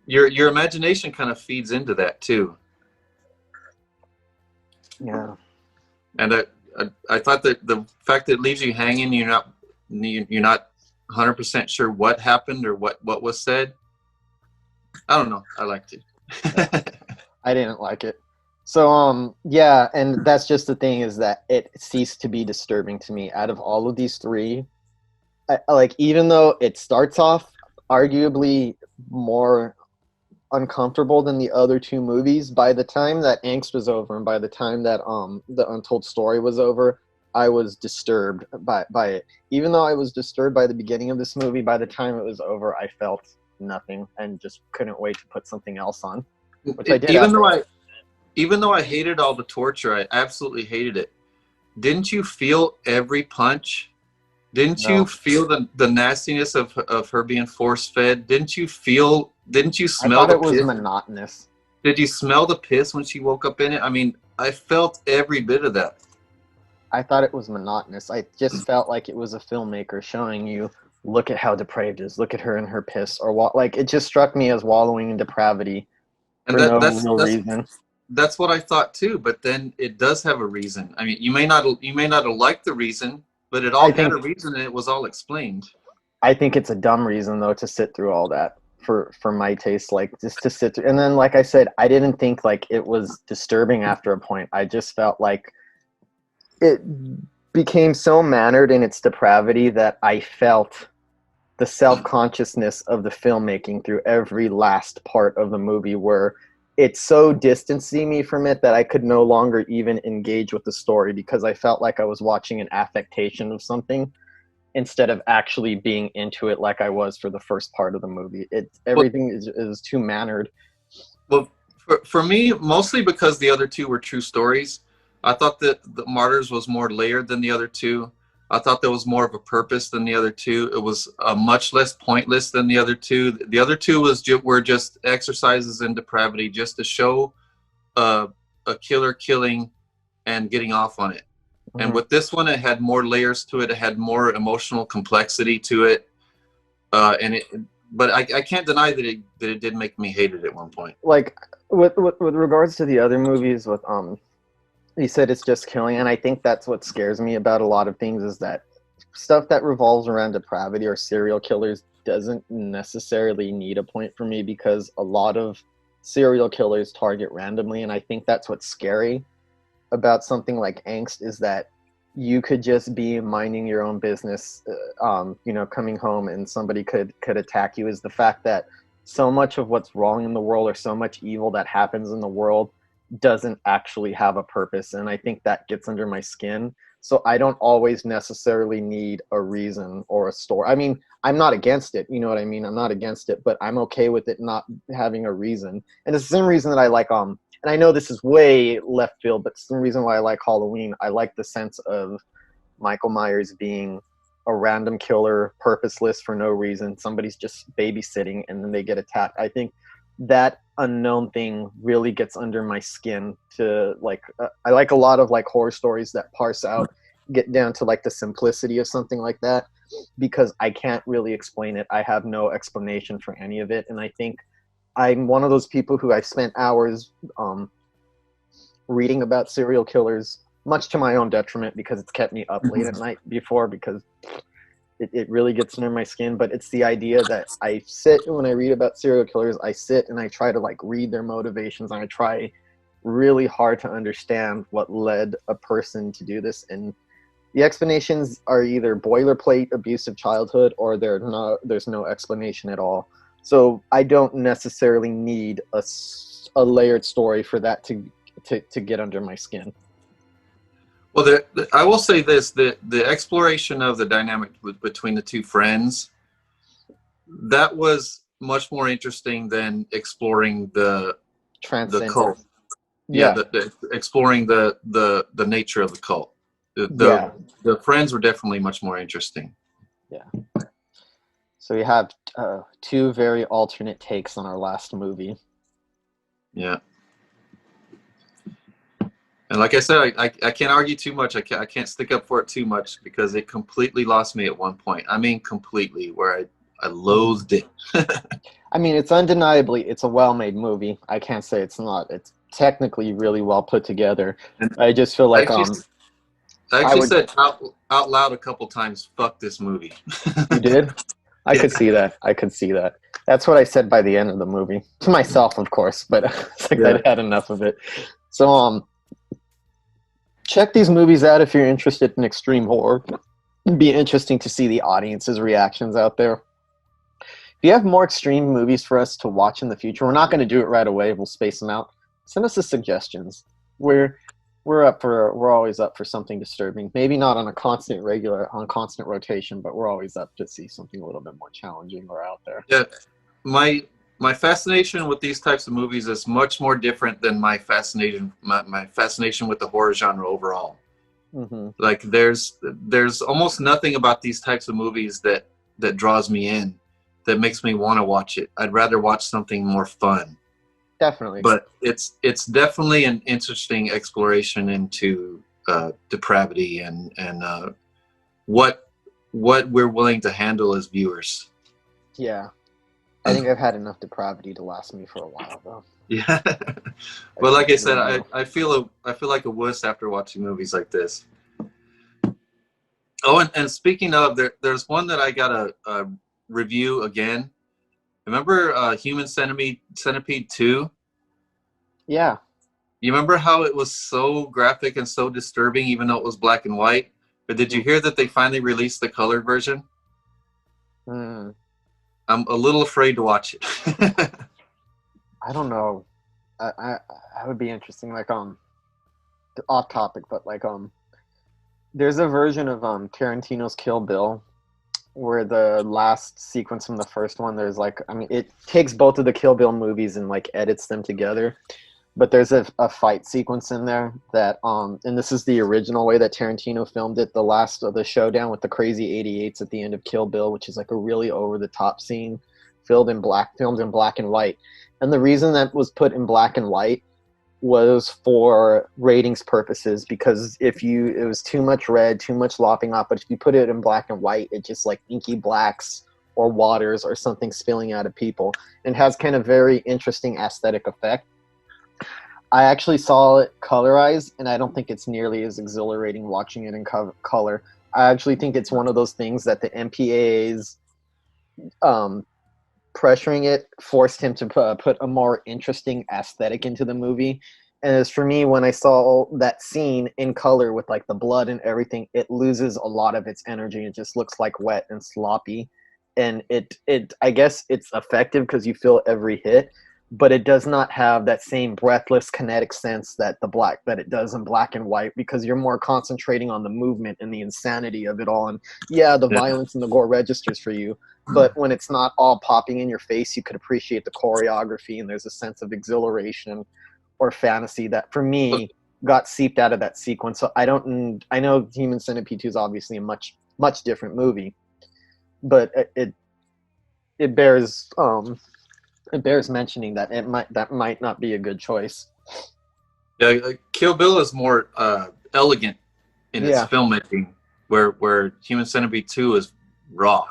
Your imagination kind of feeds into that too. Yeah. And I thought that the fact that it leaves you hanging, you're not 100% sure what happened or what was said. I don't know. I liked it. I didn't like it. So yeah, and that's just the thing, is that it ceased to be disturbing to me. Out of all of these three, like, even though it starts off arguably more uncomfortable than the other two movies, by the time that Angst was over and by the time that the Untold Story was over, I was disturbed by it. Even though I was disturbed by the beginning of this movie, by the time it was over, I felt nothing and just couldn't wait to put something else on, which I did. Even though I hated all the torture, I absolutely hated it. Didn't you feel every punch? Didn't you feel the nastiness of her being force-fed? Didn't you smell I thought it was monotonous. Did you smell the piss when she woke up in it? I mean, I felt every bit of that. I thought it was monotonous. I just felt like it was a filmmaker showing you, look at how depraved it is. Look at her in her piss. Or what? Like, it just struck me as wallowing in depravity for no real reason. That's what I thought too. But then it does have a reason. I mean, you may not have liked the reason, but it all had a reason, and it was all explained. I think it's a dumb reason, though, to sit through all that for my taste. Like, just to sit through. And then, like I said, I didn't think like it was disturbing after a point. I just felt like it became so mannered in its depravity that I felt the self-consciousness of the filmmaking through every last part of the movie, where it's so distancing me from it that I could no longer even engage with the story, because I felt like I was watching an affectation of something instead of actually being into it like I was for the first part of the movie. Everything is too mannered. Well, for me, mostly because the other two were true stories. I thought that the Martyrs was more layered than the other two. I thought there was more of a purpose than the other two. It was much less pointless than the other two. The other two were just exercises in depravity, just to show a killer killing and getting off on it. Mm-hmm. And with this one, it had more layers to it. It had more emotional complexity to it. But I can't deny that it did make me hate it at one point. Like with regards to the other movies, with you said it's just killing, and I think that's what scares me about a lot of things, is that stuff that revolves around depravity or serial killers doesn't necessarily need a point for me, because a lot of serial killers target randomly, and I think that's what's scary about something like Angst, is that you could just be minding your own business, coming home, and somebody could attack you. Is the fact that so much of what's wrong in the world, or so much evil that happens in the world, doesn't actually have a purpose, and I think that gets under my skin. So I don't always necessarily need a reason or a story. I mean, I'm not against it, you know what I mean? I'm not against it, but I'm okay with it not having a reason. And it's the same reason that I like and I know this is way left field, but it's the reason why I like Halloween. I like the sense of Michael Myers being a random killer, purposeless, for no reason. Somebody's just babysitting and then they get attacked. I think that unknown thing really gets under my skin. To like I like a lot of like horror stories that parse out get down to like the simplicity of something like that, because I can't really explain it. I have no explanation for any of it, and I think I'm one of those people who I've spent hours reading about serial killers, much to my own detriment, because it's kept me up late at night before, because it really gets under my skin. But it's the idea that I sit, when I read about serial killers, I sit and I try to like read their motivations, and I try really hard to understand what led a person to do this. And the explanations are either boilerplate abusive childhood, or there's no explanation at all. So I don't necessarily need a layered story for that to get under my skin. Well, I will say this: the exploration of the dynamic between the two friends, that was much more interesting than exploring the cult. Yeah, exploring the nature of the cult. The friends were definitely much more interesting. Yeah. So we have two very alternate takes on our last movie. Yeah. And like I said, I can't argue too much. I can't stick up for it too much, because it completely lost me at one point. I mean, completely, where I loathed it. I mean, it's undeniably, it's a well-made movie. I can't say it's not. It's technically really well put together. I just feel like I actually said out loud a couple times, "Fuck this movie." You did? I could see that. I could see that. That's what I said by the end of the movie. To myself, of course, but it's like I'd had enough of it. So, check these movies out if you're interested in extreme horror. It'd be interesting to see the audience's reactions out there. If you have more extreme movies for us to watch in the future, we're not going to do it right away. We'll space them out. Send us the suggestions. We're always up for something disturbing. Maybe not on constant rotation, but we're always up to see something a little bit more challenging or out there. Yeah, my fascination with these types of movies is much more different than my fascination with the horror genre overall. Mm-hmm. Like there's almost nothing about these types of movies that draws me in, that makes me want to watch it. I'd rather watch something more fun. Definitely. But it's definitely an interesting exploration into depravity and what we're willing to handle as viewers. Yeah. I think I've had enough depravity to last me for a while, though. Yeah. But like I said, I feel like a wuss after watching movies like this. Oh, and speaking of, there's one that I got a review again. Remember Human Centipede 2? Yeah. You remember how it was so graphic and so disturbing, even though it was black and white? But did you hear that they finally released the colored version? Mm. I'm a little afraid to watch it. I don't know. I would be interesting. Like off topic, but like there's a version of Tarantino's Kill Bill where the last sequence from the first one, there's like, I mean, it takes both of the Kill Bill movies and like edits them together. But there's a fight sequence in there that, and this is the original way that Tarantino filmed it, the last of the showdown with the crazy 88s at the end of Kill Bill, which is like a really over-the-top scene filmed in black and white. And the reason that was put in black and white was for ratings purposes, because it was too much red, too much lopping off, but if you put it in black and white, it just like inky blacks or waters or something spilling out of people, and has kind of very interesting aesthetic effect. I actually saw it colorized, and I don't think it's nearly as exhilarating watching it in color. I actually think it's one of those things that the MPAA's pressuring it forced him to put a more interesting aesthetic into the movie. And as for me, when I saw that scene in color with like the blood and everything, it loses a lot of its energy. It just looks like wet and sloppy. And I guess it's effective because you feel every hit, but it does not have that same breathless kinetic sense that it does in black and white, because you're more concentrating on the movement and the insanity of it all. And the violence and the gore registers for you, but when it's not all popping in your face, you could appreciate the choreography, and there's a sense of exhilaration or fantasy that for me got seeped out of that sequence. So I know Human Centipede 2 is obviously a much, much different movie, but it bears mentioning that that might not be a good choice. Yeah, Kill Bill is more elegant in its filmmaking, where Human Centipede 2 is raw,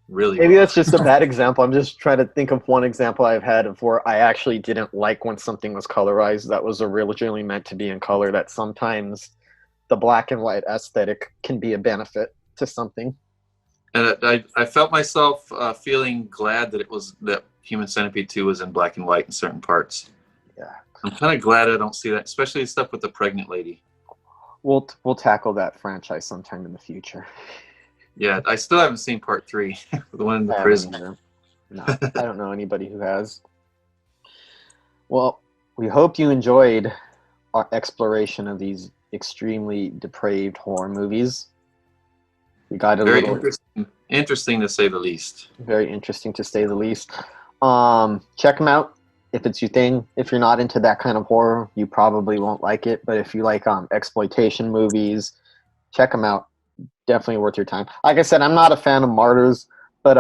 really Maybe raw. that's just a bad example. I'm just trying to think of one example I've had of where I actually didn't like when something was colorized that was originally meant to be in color, that sometimes the black and white aesthetic can be a benefit to something. And I felt myself feeling glad that Human Centipede 2 was in black and white in certain parts. Yeah. I'm kind of glad I don't see that, especially stuff with the pregnant lady. We'll tackle that franchise sometime in the future. Yeah, I still haven't seen part 3, the one in the I prison. haven't either. No, I don't know anybody who has. Well, we hope you enjoyed our exploration of these extremely depraved horror movies. We got a Very little interesting to say the least. very interesting to say the least. Check them out if it's your thing. If you're not into that kind of horror, you probably won't like it. But if you like exploitation movies, check them out. Definitely worth your time. Like I said, I'm not a fan of Martyrs, but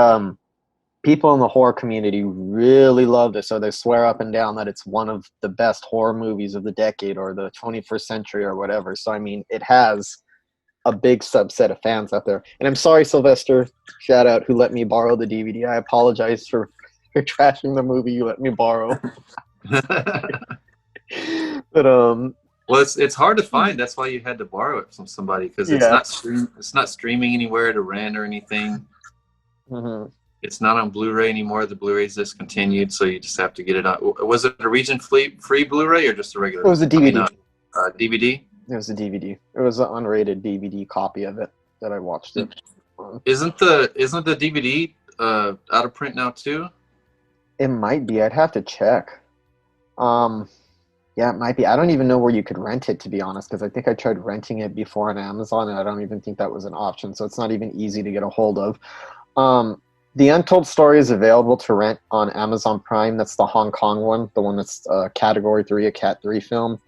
people in the horror community really loved it, so they swear up and down that it's one of the best horror movies of the decade or the 21st century or whatever. So I mean, it has a big subset of fans out there. And I'm sorry, Sylvester, shout out, who let me borrow the DVD. I apologize for trashing the movie you let me borrow. But well, it's hard to find. That's why you had to borrow it from somebody, because it's not streaming anywhere to rent or anything. Mm-hmm. It's not on Blu-ray anymore. The Blu-ray's discontinued, so you just have to get it on. Was it a region-free Blu-ray or just a regular? It was a DVD. DVD? It was a DVD. It was an unrated DVD copy of it that I watched it. Isn't the DVD out of print now too? It might be. I'd have to check. Yeah, it might be. I don't even know where you could rent it, to be honest, because I think I tried renting it before on Amazon, and I don't even think that was an option, so it's not even easy to get a hold of. The Untold Story is available to rent on Amazon Prime. That's the Hong Kong one, the one that's Category 3, a Cat 3 film.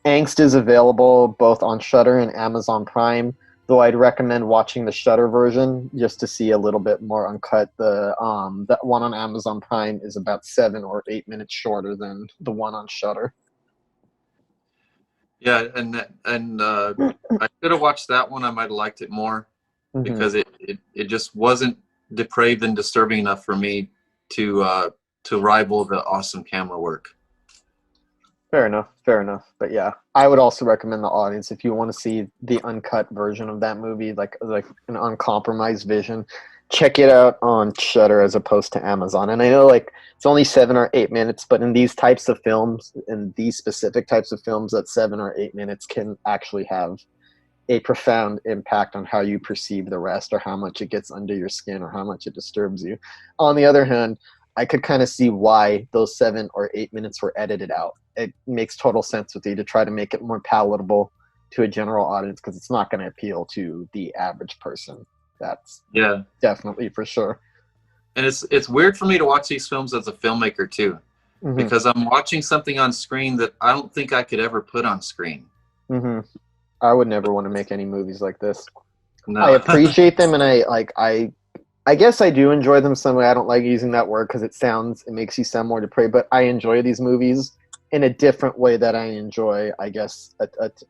ANGST is available both on Shudder and Amazon Prime, though I'd recommend watching the Shudder version just to see a little bit more uncut. That one on Amazon Prime is about 7 or 8 minutes shorter than the one on Shudder. Yeah, and I should have watched that one. I might have liked it more because it just wasn't depraved and disturbing enough for me to rival the awesome camera work. Fair enough. But yeah, I would also recommend the audience, if you want to see the uncut version of that movie, like an uncompromised vision, check it out on Shudder as opposed to Amazon. And I know like it's only 7 or 8 minutes, but in these types of films, in these specific types of films, that 7 or 8 minutes can actually have a profound impact on how you perceive the rest, or how much it gets under your skin, or how much it disturbs you. On the other hand, I could kind of see why those 7 or 8 minutes were edited out. It makes total sense with you to try to make it more palatable to a general audience, because it's not going to appeal to the average person. That's definitely for sure. And it's weird for me to watch these films as a filmmaker too, because I'm watching something on screen that I don't think I could ever put on screen. I would never want to make any movies like this. No. I appreciate them, and I guess I do enjoy them some way. I don't like using that word because it makes you sound more depraved, but I enjoy these movies in a different way that I enjoy, I guess,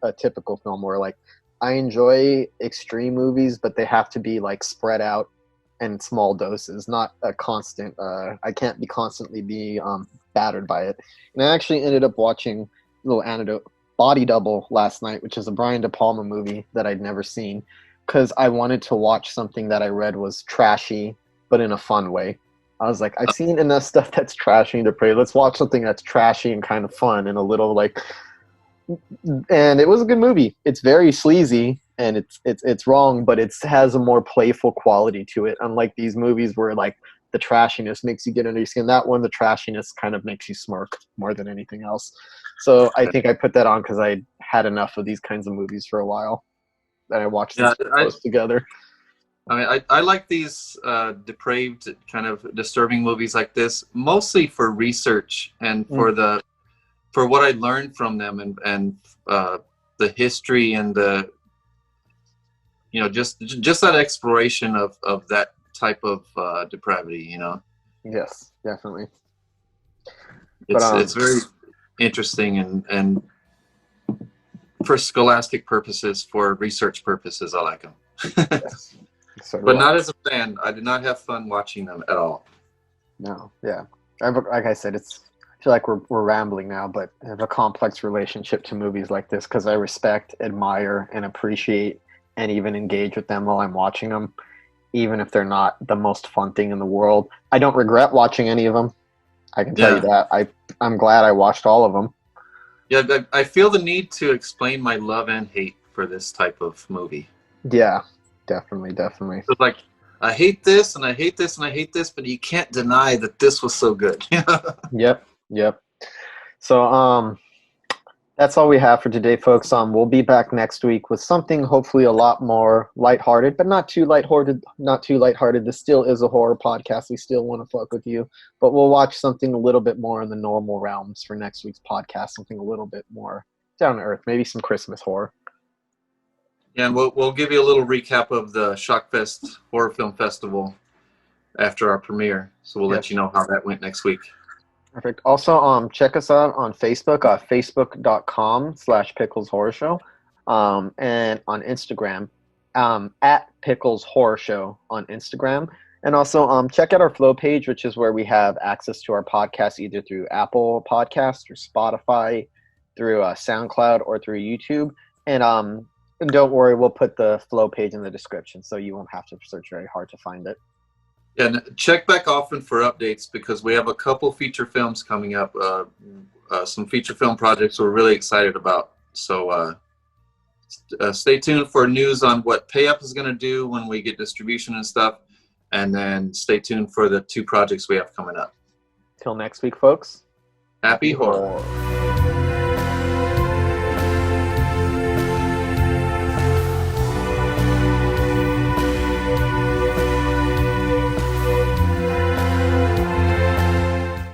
a typical film, where like I enjoy extreme movies, but they have to be like spread out in small doses, not a constant. I can't be constantly battered by it. And I actually ended up watching a little anecdote, Body Double, last night, which is a Brian De Palma movie that I'd never seen, because I wanted to watch something that I read was trashy, but in a fun way. I was like, I've seen enough stuff that's trashy and depraved. Let's watch something that's trashy and kind of fun and a little like. And it was a good movie. It's very sleazy and it's wrong, but it has a more playful quality to it. Unlike these movies where like the trashiness makes you get under your skin, that one, the trashiness kind of makes you smirk more than anything else. So I think I put that on because I had enough of these kinds of movies for a while. And I watched them close together. I mean, I like these depraved, kind of disturbing movies like this, mostly for research and for what I learned from them, and the history and the, you know, just that exploration of that type of depravity, you know. Yes, definitely. It's very interesting and for scholastic purposes, for research purposes, I like them. Yes. So But do I. not as a fan. I did not have fun watching them at all. No, yeah. Like I said, I feel like we're rambling now, but I have a complex relationship to movies like this because I respect, admire, and appreciate, and even engage with them while I'm watching them, even if they're not the most fun thing in the world. I don't regret watching any of them. I can tell you that. I'm glad I watched all of them. Yeah, I feel the need to explain my love and hate for this type of movie. Yeah, definitely. So like, I hate this, and I hate this, and I hate this, but you can't deny that this was so good. Yep. So that's all we have for today, folks. We'll be back next week with something hopefully a lot more lighthearted, but not too lighthearted. This still is a horror podcast. We still want to fuck with you, but we'll watch something a little bit more in the normal realms for next week's podcast. Something a little bit more down to earth, maybe some Christmas horror. Yeah, and we'll give you a little recap of the Shockfest Horror Film Festival after our premiere. So we'll let you know how that went next week. Perfect. Also, check us out on Facebook, facebook.com/Pickles Horror Show, and on Instagram, at Pickles Horror Show on Instagram. And also, check out our Flow page, which is where we have access to our podcast either through Apple Podcasts or Spotify, through SoundCloud, or through YouTube. And don't worry, we'll put the Flow page in the description, so you won't have to search very hard to find it. And check back often for updates because we have a couple feature films coming up, some feature film projects we're really excited about. So stay tuned for news on what PayUp is going to do when we get distribution and stuff. And then stay tuned for the 2 projects we have coming up. Till next week, folks. Happy horror.